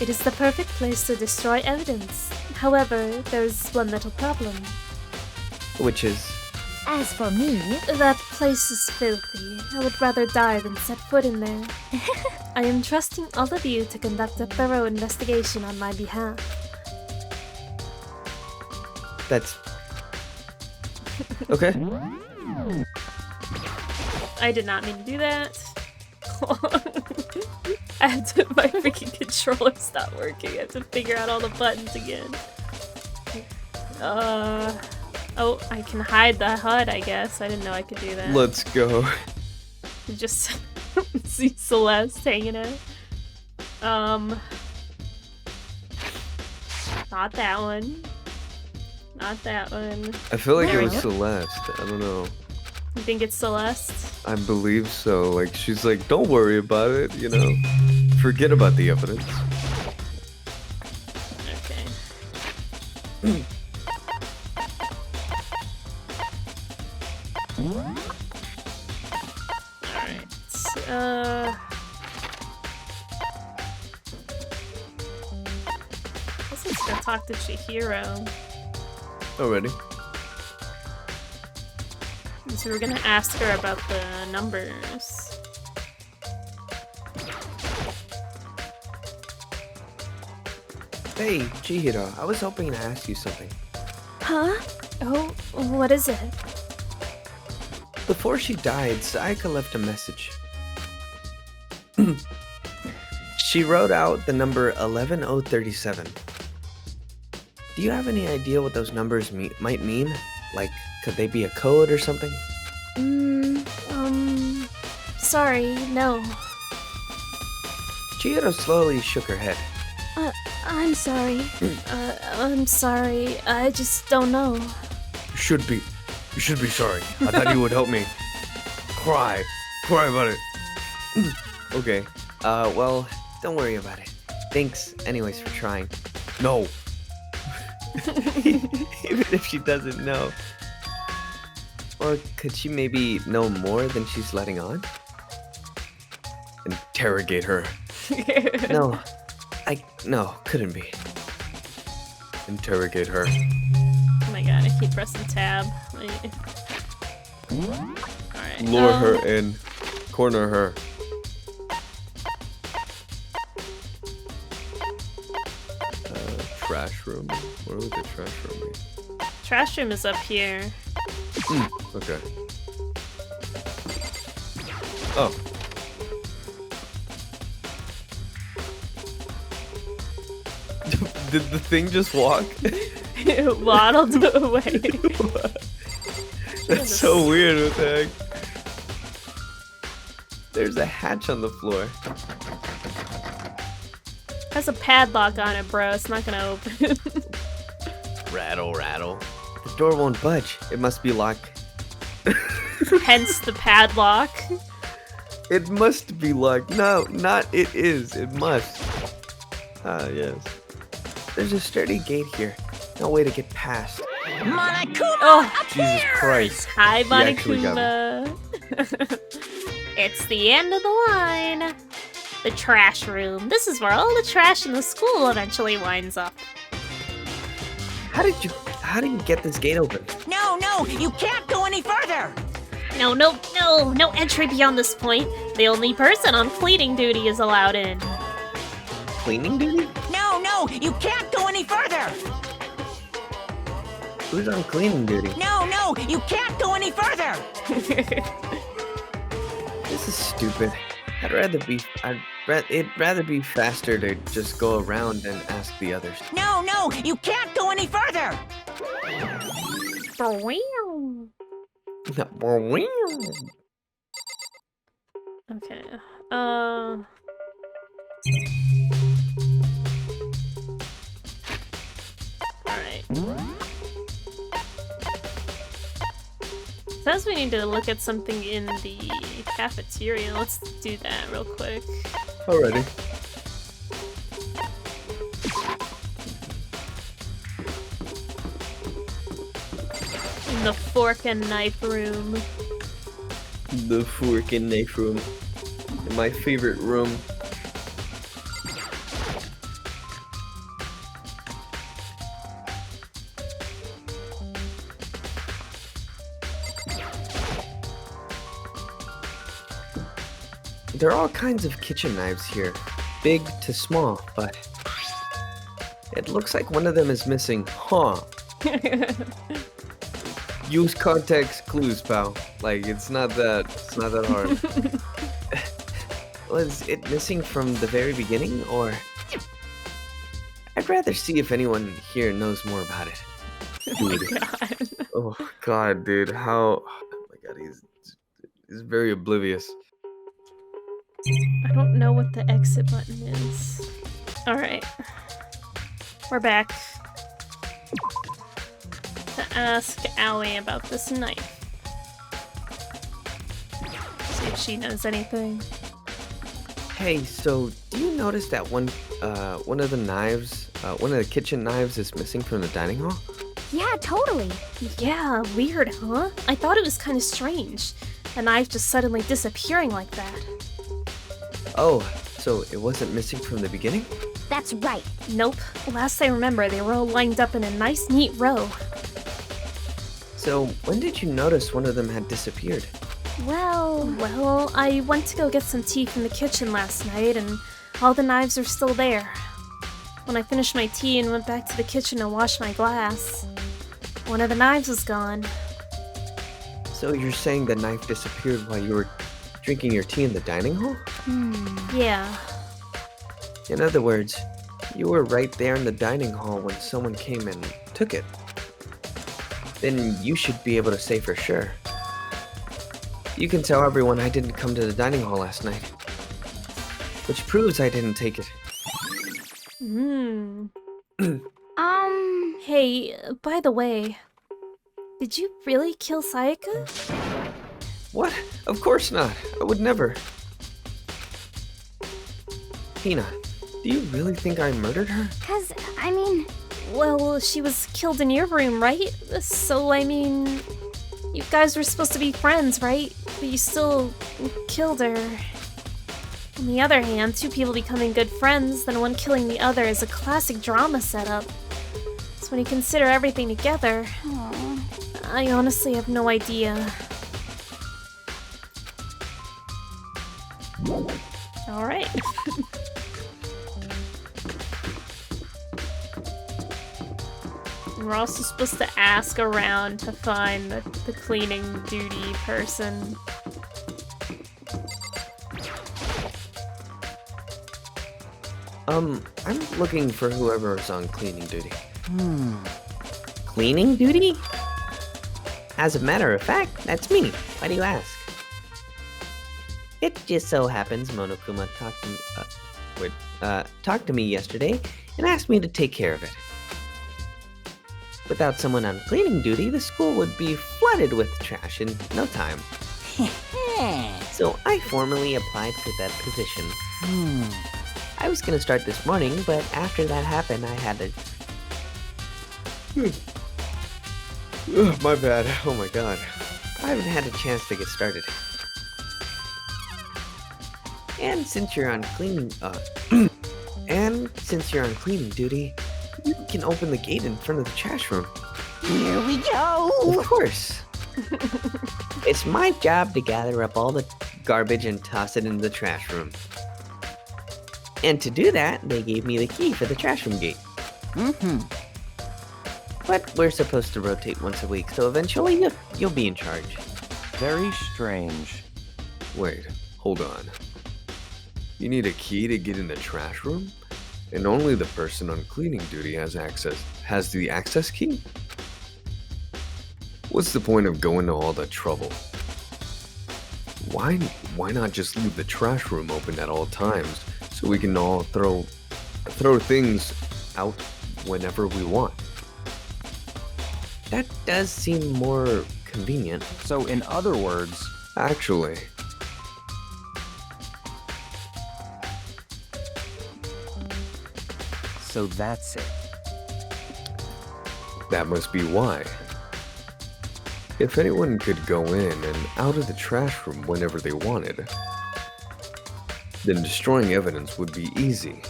It is the perfect place to destroy evidence. However, there's one little problem. Which is. As for me, That place is filthy. I would rather die than set foot in there. I am trusting all of you to conduct a thorough investigation on my behalf. That's. Okay. I did not mean to do that. I had to, my freaking controller stopped working. I have to figure out all the buttons again. Oh, I can hide the HUD, I guess. I didn't know I could do that. Let's go. Just see Celeste hanging out. Not that one. Not that one. I feel like it was Alright. Celeste. I don't know. You think it's Celeste? I believe so. Like, she's like, don't worry about it, you know? Forget about the evidence. Okay. Alright. Guess let's go talk to Chihiro. Already. So we're gonna ask her about the numbers. Hey, Chihiro, I was hoping to ask you something. Huh? Oh, what is it? Before she died, Sayaka left a message. She wrote out the number 11037. Do you have any idea what those numbers might mean? Like, could they be a code or something? Sorry, no. Chihiro slowly shook her head. I'm sorry. I'm sorry. I just don't know. You should be sorry. I thought you would help me. Cry about it. Okay. Well, don't worry about it. Thanks, anyways, for trying. No. Even if she doesn't know. Or could she maybe know more than she's letting on? Interrogate her. No. No, couldn't be. Interrogate her. Oh my god, I keep pressing tab. Alright. Lure her in. Corner her. Trash room? Where would the trash room be? Trash room is up here. Okay. Oh. Did the thing just walk? It waddled away. That's so weird, what the heck? There's a hatch on the floor. Has a padlock on it, bro. It's not gonna open. Rattle, rattle. The door won't budge. It must be locked. Hence the padlock. It must be locked. No, not it is. It must. Ah, yes. There's a sturdy gate here. No way to get past. Monokuma Oh, Jesus Christ. Hi, He actually got Monokuma. It's the end of the line. The trash room. This is where all the trash in the school eventually winds up. How did you get this gate open? No, you can't go any further. No entry beyond this point. The only person on cleaning duty is allowed in. Cleaning duty? No, you can't go any further. Who's on cleaning duty? No, you can't go any further. This is stupid. It'd rather be faster to just go around and ask the others. No, you can't go any further. Okay. Alright. Says we need to look at something in the cafeteria. Let's do that real quick. Alrighty. In the fork and knife room. The fork and knife room. In my favorite room. there are all kinds of kitchen knives here, big to small, but it looks like one of them is missing. Huh. Use context clues, pal. Like, it's not that hard. Was it missing from the very beginning, or? I'd rather see if anyone here knows more about it. Dude. Oh god, dude, how? Oh my god, he's very oblivious. I don't know what the exit button is. Alright. We're back. To ask Allie about this knife. See if she knows anything. Hey, so do you notice that one of the knives, one of the kitchen knives is missing from the dining hall? Yeah, totally. Yeah, weird, huh? I thought it was kind of strange. A knife just suddenly disappearing like that. Oh, so it wasn't missing from the beginning? That's right. Nope. Last I remember, they were all lined up in a nice, neat row. So when did you notice one of them had disappeared? Well, I went to go get some tea from the kitchen last night, and all the knives are still there. When I finished my tea and went back to the kitchen to wash my glass, one of the knives was gone. So you're saying the knife disappeared while you were drinking your tea in the dining hall? Yeah. In other words, you were right there in the dining hall when someone came and took it. Then you should be able to say for sure. You can tell everyone I didn't come to the dining hall last night. Which proves I didn't take it. Hey, by the way, did you really kill Sayaka? What? Of course not. I would never. Hina, do you really think I murdered her? Well, she was killed in your room, right? So, you guys were supposed to be friends, right? But you still killed her. On the other hand, two people becoming good friends, then one killing the other is a classic drama setup. So when you consider everything together, I honestly have no idea. Alright. We're also supposed to ask around to find the cleaning duty person. I'm looking for whoever's on cleaning duty. Cleaning duty? As a matter of fact, that's me. Why do you ask? It just so happens Monokuma talked to me yesterday and asked me to take care of it. Without someone on cleaning duty, the school would be flooded with trash in no time. So I formally applied for that position. I was gonna start this morning, but after that happened, I had to... Ugh, my bad. Oh my god. I haven't had a chance to get started. And since you're on cleaning, duty, you can open the gate in front of the trash room. Here we go. of course. It's my job to gather up all the garbage and toss it into the trash room. And to do that, they gave me the key for the trash room gate. But we're supposed to rotate once a week, so eventually you'll be in charge. Very strange. Wait, hold on. You need a key to get in the trash room? And only the person on cleaning duty has the access key? What's the point of going to all that trouble? Why not just leave the trash room open at all times so we can all throw things out whenever we want? That does seem more convenient. So in other words, Actually, so that's it. that must be why. If anyone could go in and out of the trash room whenever they wanted, then destroying evidence would be easy.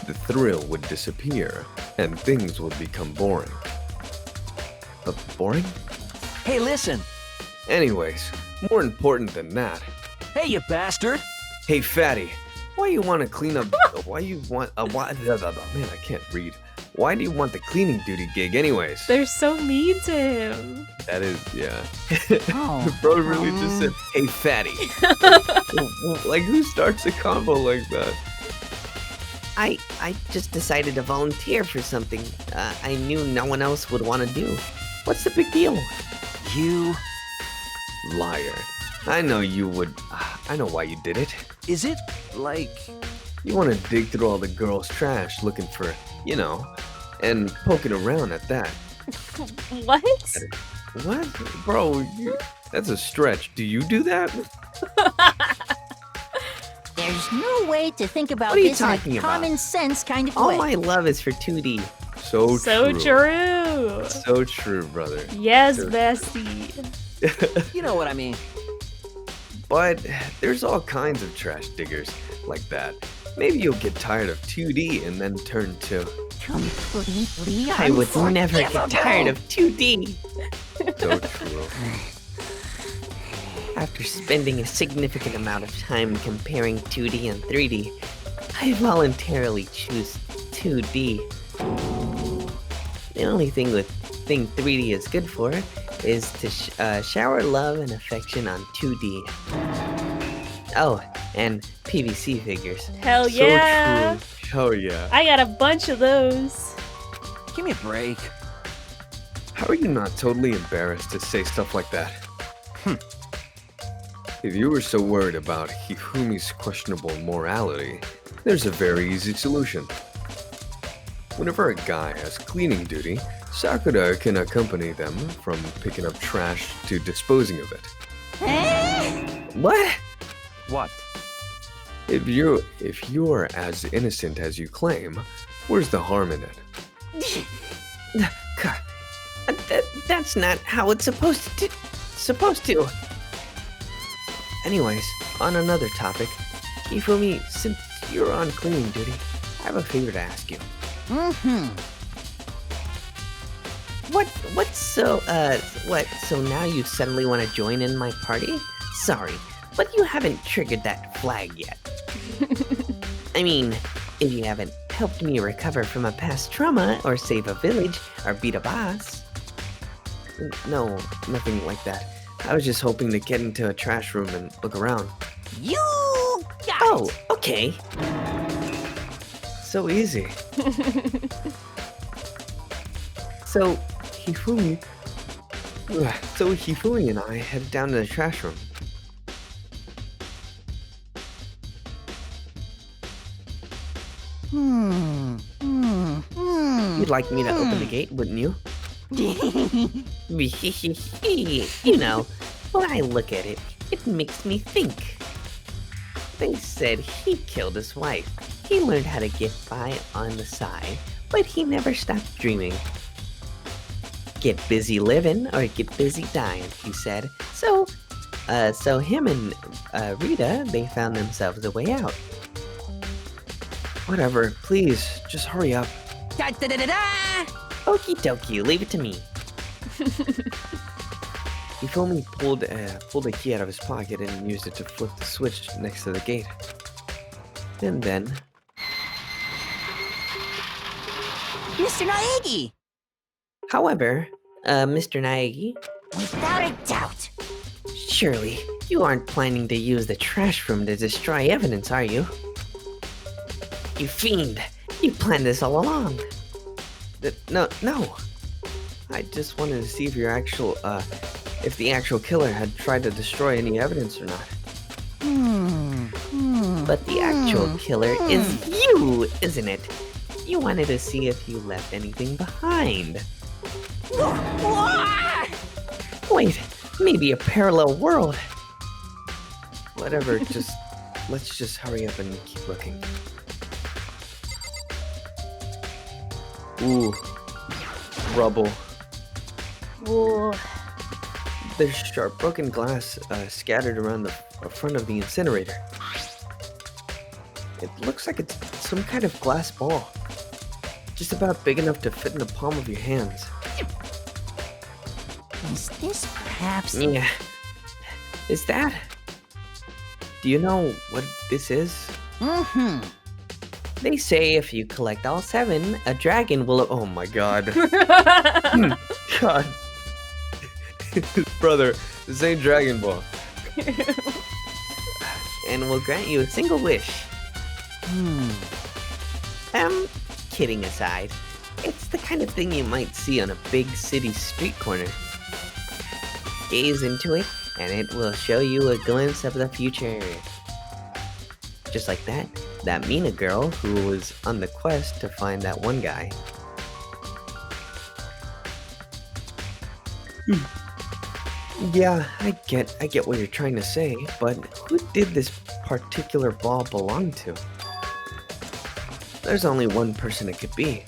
The thrill would disappear, and things would become boring. Boring? Hey, listen! Anyways, more important than that. Hey, you bastard! Hey, fatty, why you want to clean up? Why you want why? Man, I can't read. Why do you want the cleaning duty gig, anyways? They're so mean to him. That is, yeah. Oh. Bro really just said, "Hey, fatty." Like, who starts a combo like that? I just decided to volunteer for something I knew no one else would want to do. What's the big deal? You... Liar. I know you would. I know why you did it. Is it, like... You want to dig through all the girls' trash looking for, and poking around at that. What? What? Bro, that's a stretch. Do you do that? There's no way to think about What are you this in talking a about? common sense kind of All way. my love is for 2D. So true. true. So true, brother. Yes, So- bestie. You know what I mean. But there's all kinds of trash diggers like that. Maybe you'll get tired of 2D and then turn to Completely I would never get unforgivable. tired of 2D. so true. After spending a significant amount of time comparing 2D and 3D, I voluntarily choose 2D. The only thing 3D is good for is to shower love and affection on 2D. Oh, and PVC figures. Hell yeah. So true. Hell yeah. I got a bunch of those. Give me a break. How are you not totally embarrassed to say stuff like that? If you were so worried about Hifumi's questionable morality, there's a very easy solution. Whenever a guy has cleaning duty, Sakura can accompany them from picking up trash to disposing of it. What? What? If you're as innocent as you claim, where's the harm in it? That's not how it's supposed to. Anyways, on another topic, Hifumi, since you're on cleaning duty, I have a favor to ask you. Mm-hmm. So now you suddenly want to join in my party? Sorry, but you haven't triggered that flag yet. I mean, if you haven't helped me recover from a past trauma, or save a village, or beat a boss. No, nothing like that. I was just hoping to get into a trash room and look around. You got Oh, it. okay. So easy. So Hifumi and I headed down to the trash room. You'd like me to open the gate, wouldn't you? You know, when I look at it, it makes me think. They said he killed his wife. He learned how to get by on the side, but he never stopped dreaming. Get busy living or get busy dying, he said. So him and Rita, they found themselves a way out. Whatever, please, just hurry up. Da-da-da-da-da! Okie dokie, leave it to me. Hifumi pulled a key out of his pocket and used it to flip the switch next to the gate. And then, Mr. Naegi! However, Mr. Naegi, Without a doubt. surely you aren't planning to use the trash room to destroy evidence, are you? You fiend! You planned this all along! no. I just wanted to see if if the actual killer had tried to destroy any evidence or not. But the actual killer is you, isn't it? You wanted to see if you left anything behind. Wait, maybe a parallel world. Whatever, let's just hurry up and keep looking. Ooh, rubble. Ooh. There's sharp broken glass scattered around the front of the incinerator. It looks like it's some kind of glass ball. Just about big enough to fit in the palm of your hands. Is this perhaps... Yeah, Is that? Do you know what this is? Mm-hmm. They say if you collect all 7, a dragon will. Oh my god. God. Brother, this ain't Dragon Ball. And will grant you a single wish. Kidding aside, it's the kind of thing you might see on a big city street corner. Gaze into it, and it will show you a glimpse of the future. Just like that Mina girl who was on the quest to find that one guy. Yeah, I get what you're trying to say, but who did this particular ball belong to? There's only one person it could be.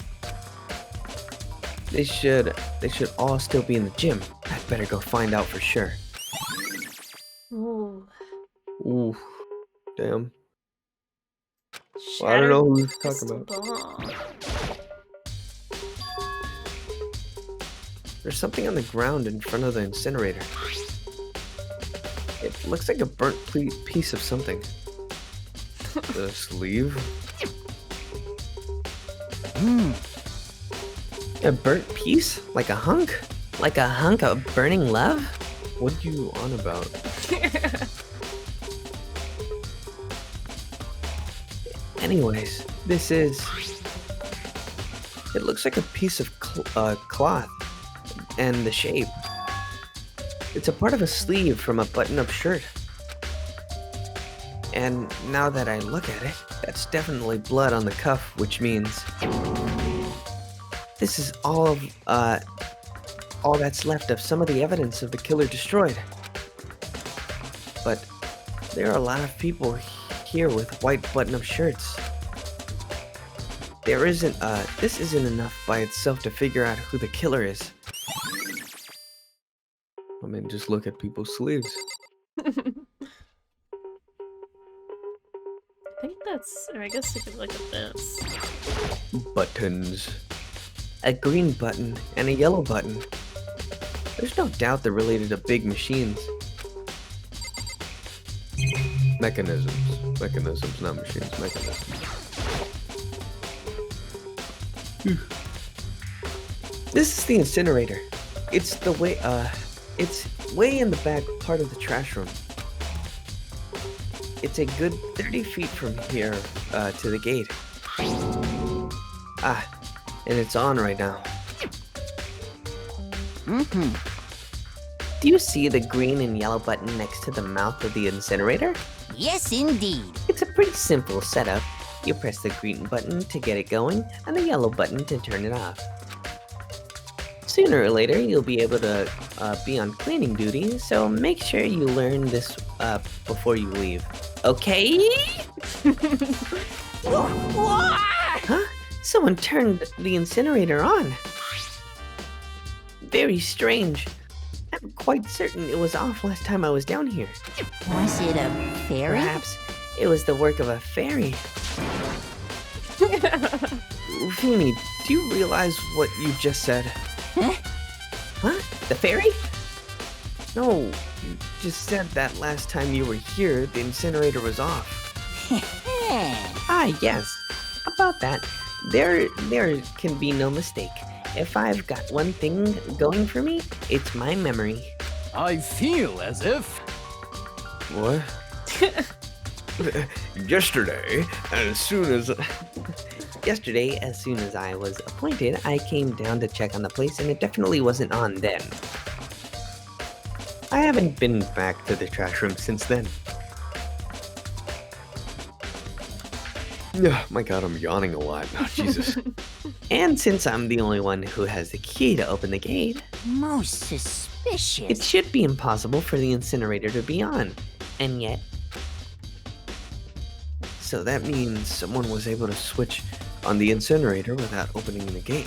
They should all still be in the gym. I'd better go find out for sure. Ooh. Ooh, damn. Well, I don't know who he's talking Shattered about. ball. There's something on the ground in front of the incinerator. It looks like a burnt piece of something. The sleeve? A burnt piece? Like a hunk? Like a hunk of burning love? What are you on about? Anyways, this is... It looks like a piece of cloth. And the shape. It's a part of a sleeve from a button-up shirt. And now that I look at it, that's definitely blood on the cuff, which means... This is all that's left of some of the evidence of the killer destroyed. But there are a lot of people here with white button-up shirts. This isn't enough by itself to figure out who the killer is. I mean, just look at people's sleeves. I think that's, or I guess you could look at this. Buttons. A green button and a yellow button. There's no doubt they're related to big machines. Mechanisms. Mechanisms, not machines. Mechanisms. This is the incinerator. It's way in the back part of the trash room. It's a good 30 feet from here to the gate. And it's on right now. Do you see the green and yellow button next to the mouth of the incinerator? Yes, indeed. It's a pretty simple setup. You press the green button to get it going, and the yellow button to turn it off. Sooner or later, you'll be able to be on cleaning duty, so make sure you learn this before you leave. Okay? Huh? Someone turned the incinerator on. Very strange. I'm quite certain it was off last time I was down here. Was it a fairy? Perhaps it was the work of a fairy. Fumi, do you realize what you just said? Huh? The fairy? No, you just said that last time you were here, the incinerator was off. Ah, yes. About that, there can be no mistake. If I've got one thing going for me, it's my memory. I feel as if... What? Yesterday, as soon as I was appointed, I came down to check on the place, and it definitely wasn't on then. I haven't been back to the trash room since then. Yeah, my god, I'm yawning a lot. Oh, Jesus. And since I'm the only one who has the key to open the gate, Most suspicious. it should be impossible for the incinerator to be on. And yet, So that means someone was able to switch on the incinerator without opening the gate.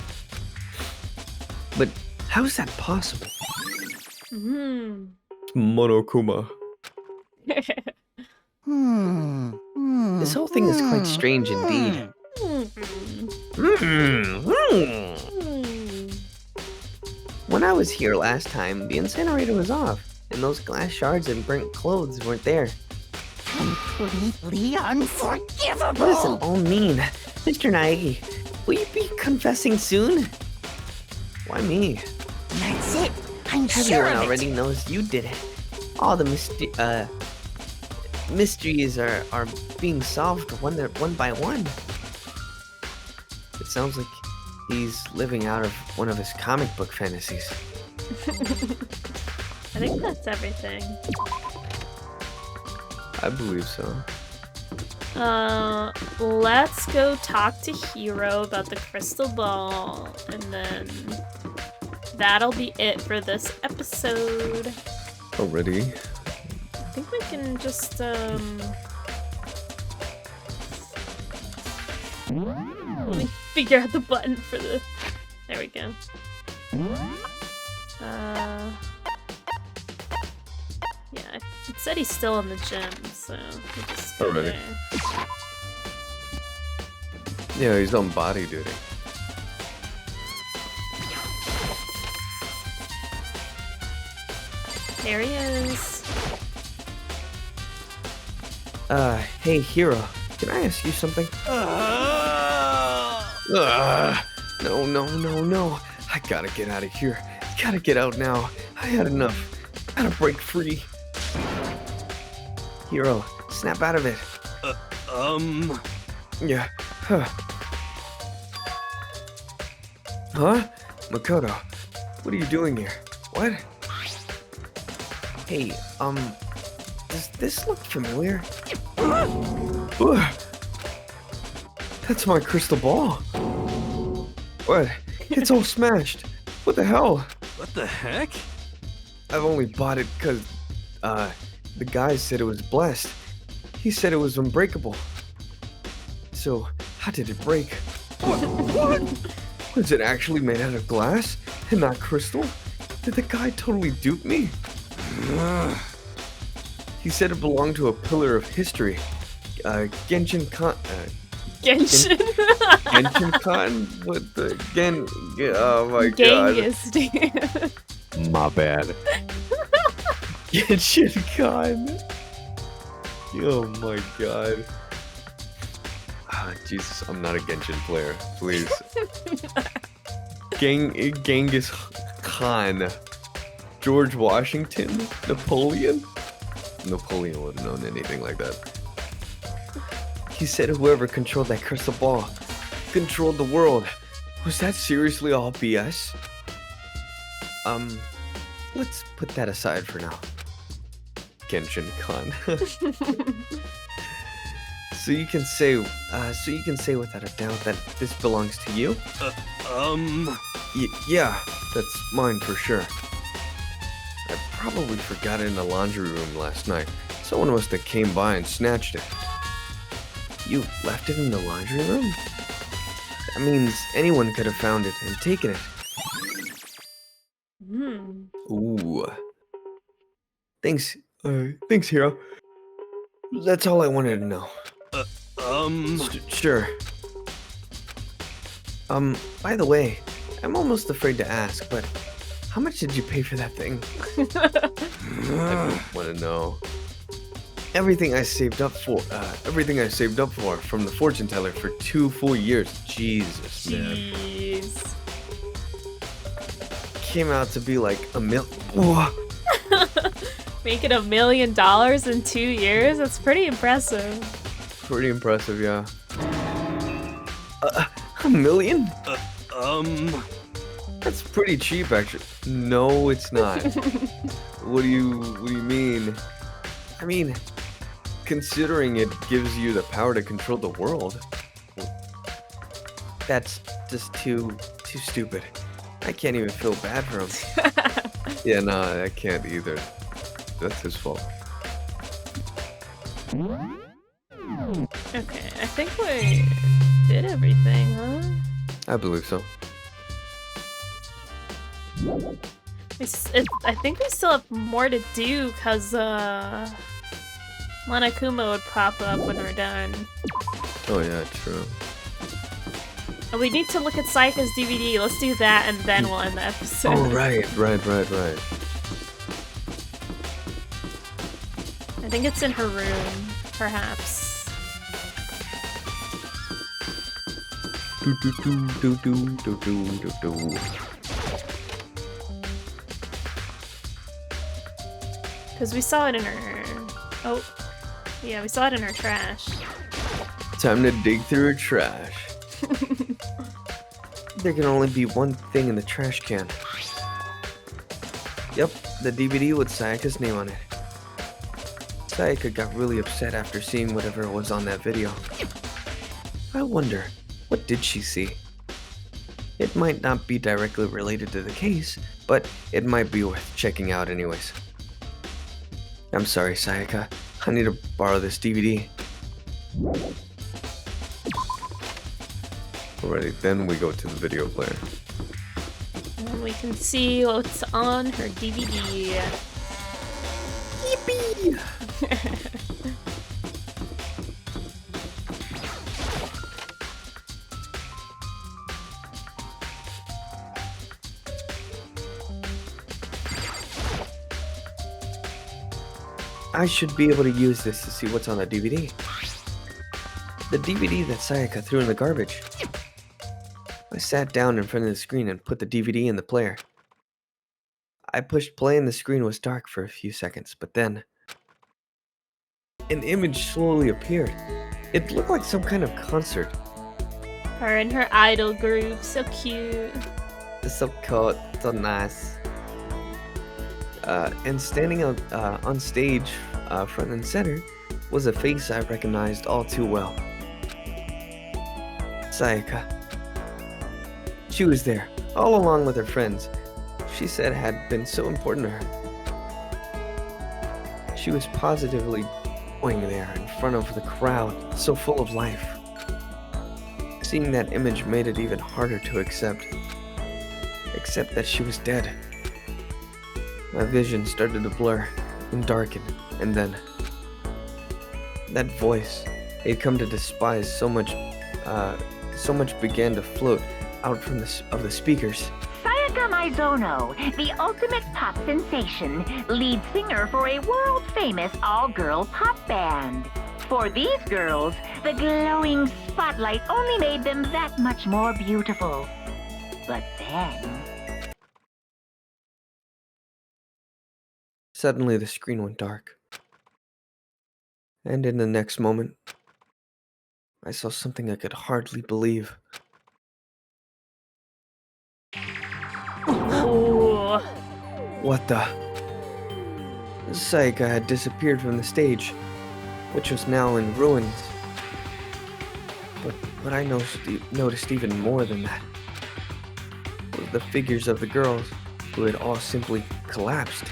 But how is that possible? Monokuma. this whole thing is quite strange indeed. When I was here last time, the incinerator was off, And those glass shards and burnt clothes weren't there. Completely unforgivable. What does it all mean? Mr. Naegi, will you be confessing soon? Why me? That's it. I'm sure Everyone of already it. knows you did it. All the mysteries are being solved one by one. It sounds like he's living out of one of his comic book fantasies. I think that's everything. I believe so. Let's go talk to Hiro about the crystal ball, and then that'll be it for this episode. Already? I think we can just, let me figure out the button for the... There we go. Yeah, it said he's still in the gym, so we'll just go Already. there. Yeah, he's on body duty. There he is. Hey, Hiro, can I ask you something? No. I gotta get out of here. Gotta get out now. I had enough. Gotta break free. Hiro, snap out of it. Yeah. Huh? Makoto, what are you doing here? What? Hey, does this look familiar? Ugh. That's my crystal ball. What? It's all smashed. What the hell? What the heck? I've only bought it because, the guy said it was blessed. He said it was unbreakable. So, how did it break? What? Was it actually made out of glass and not crystal? Did the guy totally dupe me? He said it belonged to a pillar of history. Genshin Khan. Genshin. Genshin Khan? What the? Oh my god. Genghis, dude. My bad. Genshin Khan. Oh my god. Ah, Jesus, I'm not a Genshin player. Please. Genghis Khan. George Washington? Napoleon? Napoleon wouldn't have known anything like that. He said whoever controlled that crystal ball controlled the world. Was that seriously all BS? Let's put that aside for now. Genshin Khan. So you can say without a doubt that this belongs to you? Yeah, that's mine for sure. I probably forgot it in the laundry room last night. Someone must have came by and snatched it. You left it in the laundry room? That means anyone could have found it and taken it. Ooh. Thanks, Hiro. That's all I wanted to know. Sure. By the way, I'm almost afraid to ask, but how much did you pay for that thing? I don't want to know. Everything I saved up for from the fortune teller for 2 full years. Jesus, man. Jeez. Came out to be like $1 million. Making $1 million in 2 years? That's pretty impressive. Pretty impressive, yeah. $1 million? That's pretty cheap, actually. No, it's not. What do you mean? I mean, considering it gives you the power to control the world. That's just too stupid. I can't even feel bad for him. Yeah, no, I can't either. That's his fault. Okay, I think we did everything, huh? I believe so. I think we still have more to do, because, Monokuma would pop up when we're done. Oh yeah, true. Oh, we need to look at Saika's DVD. Let's do that, and then we'll end the episode. Oh, right. think it's in her room, perhaps. Do do do do do do do do do. Because we saw it in her... Oh. Yeah, we saw it in her trash. Time to dig through her trash. There can only be one thing in the trash can. Yep, the DVD with Sayaka's name on it. Sayaka got really upset after seeing whatever was on that video. I wonder, what did she see? It might not be directly related to the case, but it might be worth checking out anyways. I'm sorry, Sayaka. I need to borrow this DVD. Alrighty, then we go to the video player. And we can see what's on her DVD. Yippee! I should be able to use this to see what's on the DVD. The DVD that Sayaka threw in the garbage. I sat down in front of the screen and put the DVD in the player. I pushed play and the screen was dark for a few seconds, but then an image slowly appeared. It looked like some kind of concert. Her and her idol group, so cute. It's so cool, so nice. And standing on stage, front and center, was a face I recognized all too well. Sayaka. She was there, all along with her friends. She said had been so important to her. She was positively going there in front of the crowd, so full of life. Seeing that image made it even harder to accept. Except that she was dead. My vision started to blur and darken, and then that voice I'd come to despise so much began to float out from the speakers. Sayaka Maizono, the ultimate pop sensation, lead singer for a world-famous all-girl pop band. For these girls, the glowing spotlight only made them that much more beautiful. But then... Suddenly the screen went dark. And in the next moment, I saw something I could hardly believe. Ooh. What the? Sayaka had disappeared from the stage, which was now in ruins. But I noticed even more than that. Was the figures of the girls who had all simply collapsed.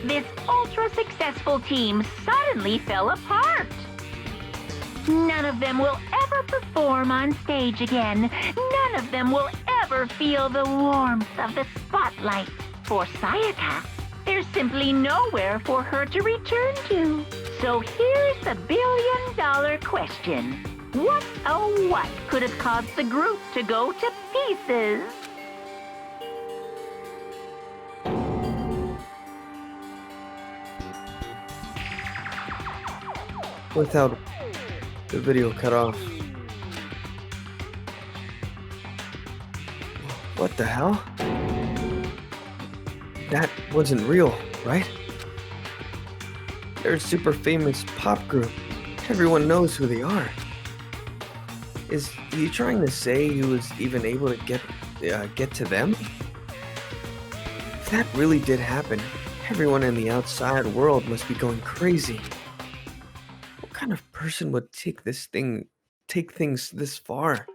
This ultra-successful team suddenly fell apart. None of them will ever perform on stage again. None of them will ever feel the warmth of the spotlight. For Sayaka, there's simply nowhere for her to return to. So here's the billion-dollar question. What, oh what, could have caused the group to go to pieces? Without the video cut off. What the hell? That wasn't real, right? They're a super famous pop group. Everyone knows who they are. Is he trying to say he was even able to get to them? If that really did happen, everyone in the outside world must be going crazy. What kind of person would take things this far?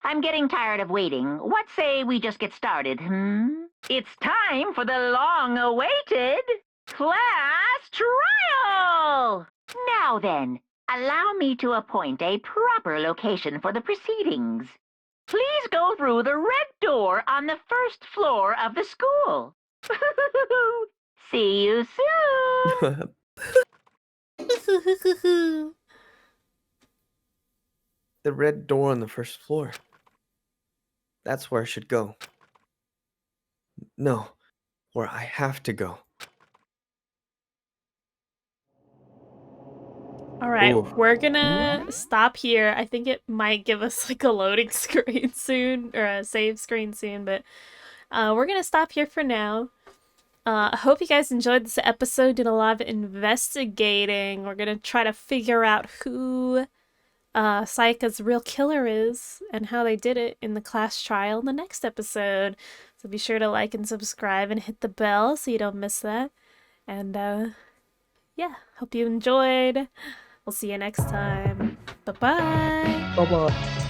I'm getting tired of waiting. What say we just get started, It's time for the long-awaited class trial! Now then, allow me to appoint a proper location for the proceedings. Please go through the red door on the first floor of the school. See you soon! The red door on the first floor. That's where I should go. No, where I have to go. All right, Ooh. we're gonna stop here. I think it might give us like a loading screen soon, or a save screen soon, but we're gonna stop here for now. I hope you guys enjoyed this episode. Did a lot of investigating. We're gonna try to figure out who Sayaka's real killer is and how they did it in the class trial in the next episode. So be sure to like and subscribe and hit the bell so you don't miss that. And yeah, hope you enjoyed. We'll see you next time. Bye-bye. Bye-bye.